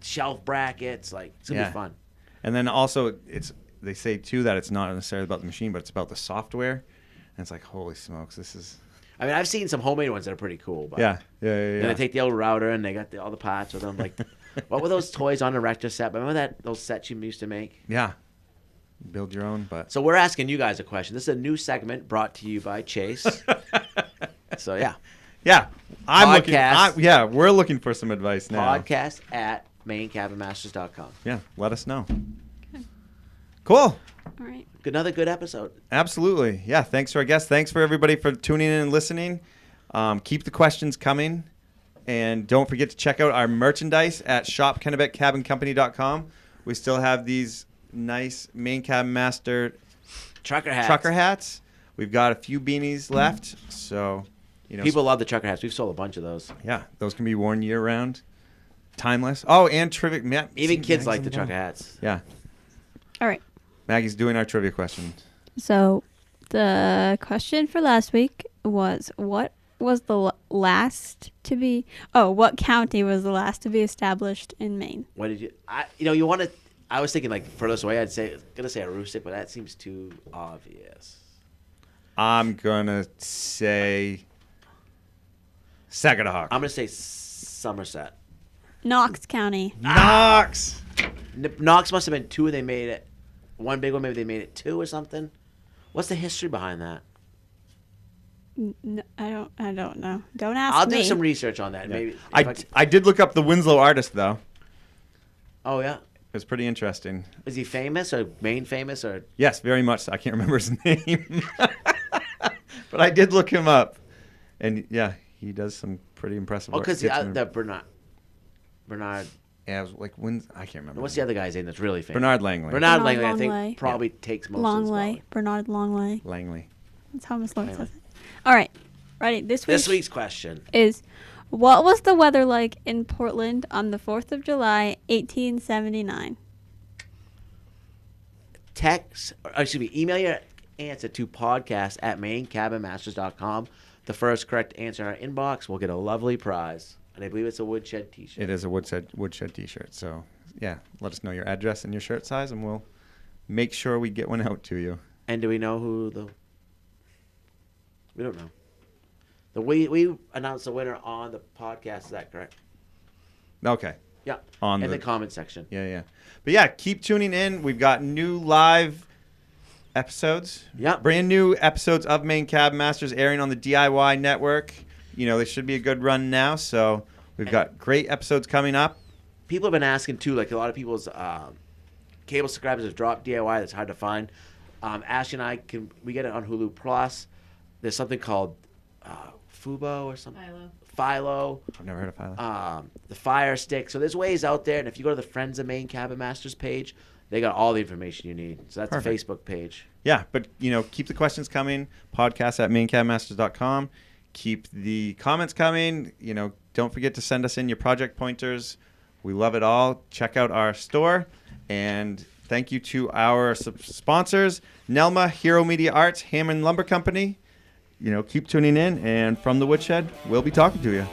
Shelf brackets, like it's gonna be fun. And then also, they say too that it's not necessarily about the machine, but it's about the software. And it's like, holy smokes, this is. I mean, I've seen some homemade ones that are pretty cool. But Yeah. And they take the old router and they got all the parts with them. Like, what were those toys on the Rector set? Remember those sets you used to make? Yeah. Build your own, but. So we're asking you guys a question. This is a new segment brought to you by Chase. So yeah. Yeah. We're looking for some advice now. Podcast at maincabinmasters.com. Yeah, let us know. Okay. Cool. All right. Another good episode. Absolutely. Yeah, thanks to our guests. Thanks for everybody for tuning in and listening. Keep the questions coming. And don't forget to check out our merchandise at shopkennebeccabincompany.com. We still have these nice Maine Cabin Master trucker hats. We've got a few beanies left. So, you know, people love the trucker hats. We've sold a bunch of those. Yeah, those can be worn year-round. Timeless. Oh, and trivia. Even kids like the trucker hats. Yeah. All right. Maggie's doing our trivia question. So the question for last week was, what was the last to be? What county was the last to be established in Maine? What did you? You want to? I was thinking like furthest away. Gonna say Aroostook, but that seems too obvious. I'm gonna say Sagadahoc. I'm gonna say Somerset. Knox County. Knox. Knox must have been 2 and they made it. One big one, maybe they made it 2 or something. What's the history behind that? No, I don't know. Don't ask me. I'll do some research on that. Yeah. Maybe I did look up the Winslow artist though. Oh yeah. It was pretty interesting. Is he famous or Maine famous or? Yes, very much so. I can't remember his name. But I did look him up, and yeah, he does some pretty impressive work. because Gets him- the Bernard. yeah, it was like when I can't remember. What's the other guy's name that's really famous? Bernard Langley. Bernard Bernard Langley, I Longley. think, probably takes most of the Longley. spotlight. Bernard Longley. Langley. That's how Miss Lawrence Anyway. says it. All right. Ready. This This week's question. is, what was the weather like in Portland on the 4th of July, 1879? Email your answer to podcast@mainecabinmasters.com. The first correct answer in our inbox will get a lovely prize. And I believe it's a Woodshed t-shirt. It is a Woodshed t-shirt. So yeah, let us know your address and your shirt size, and we'll make sure we get one out to you. And do we know who the... We don't know. We announced the winner on the podcast. Is that correct? Okay. Yeah. On in the the comment section. Yeah. But yeah, keep tuning in. We've got new live episodes. Yeah. Brand new episodes of Maine Cabin Masters airing on the DIY network. You know, they should be a good run now. So we've got great episodes coming up. People have been asking too, like a lot of people's cable subscribers have dropped DIY. That's hard to find. Ashley and I we get it on Hulu Plus. There's something called Fubo or something. Philo. I've never heard of Philo. The Fire Stick. So there's ways out there, and if you go to the Friends of Maine Cabin Masters page, they got all the information you need. So that's Perfect. a Facebook page. Yeah, but, you know, keep the questions coming. Podcast@mainecabinmasters.com. Keep the comments coming. You know, don't forget to send us in your project pointers. We love it all. Check out our store. And thank you to our sponsors, Nelma, Hero Media Arts, Hammond Lumber Company. You know, keep tuning in. And from the Woodshed, we'll be talking to you.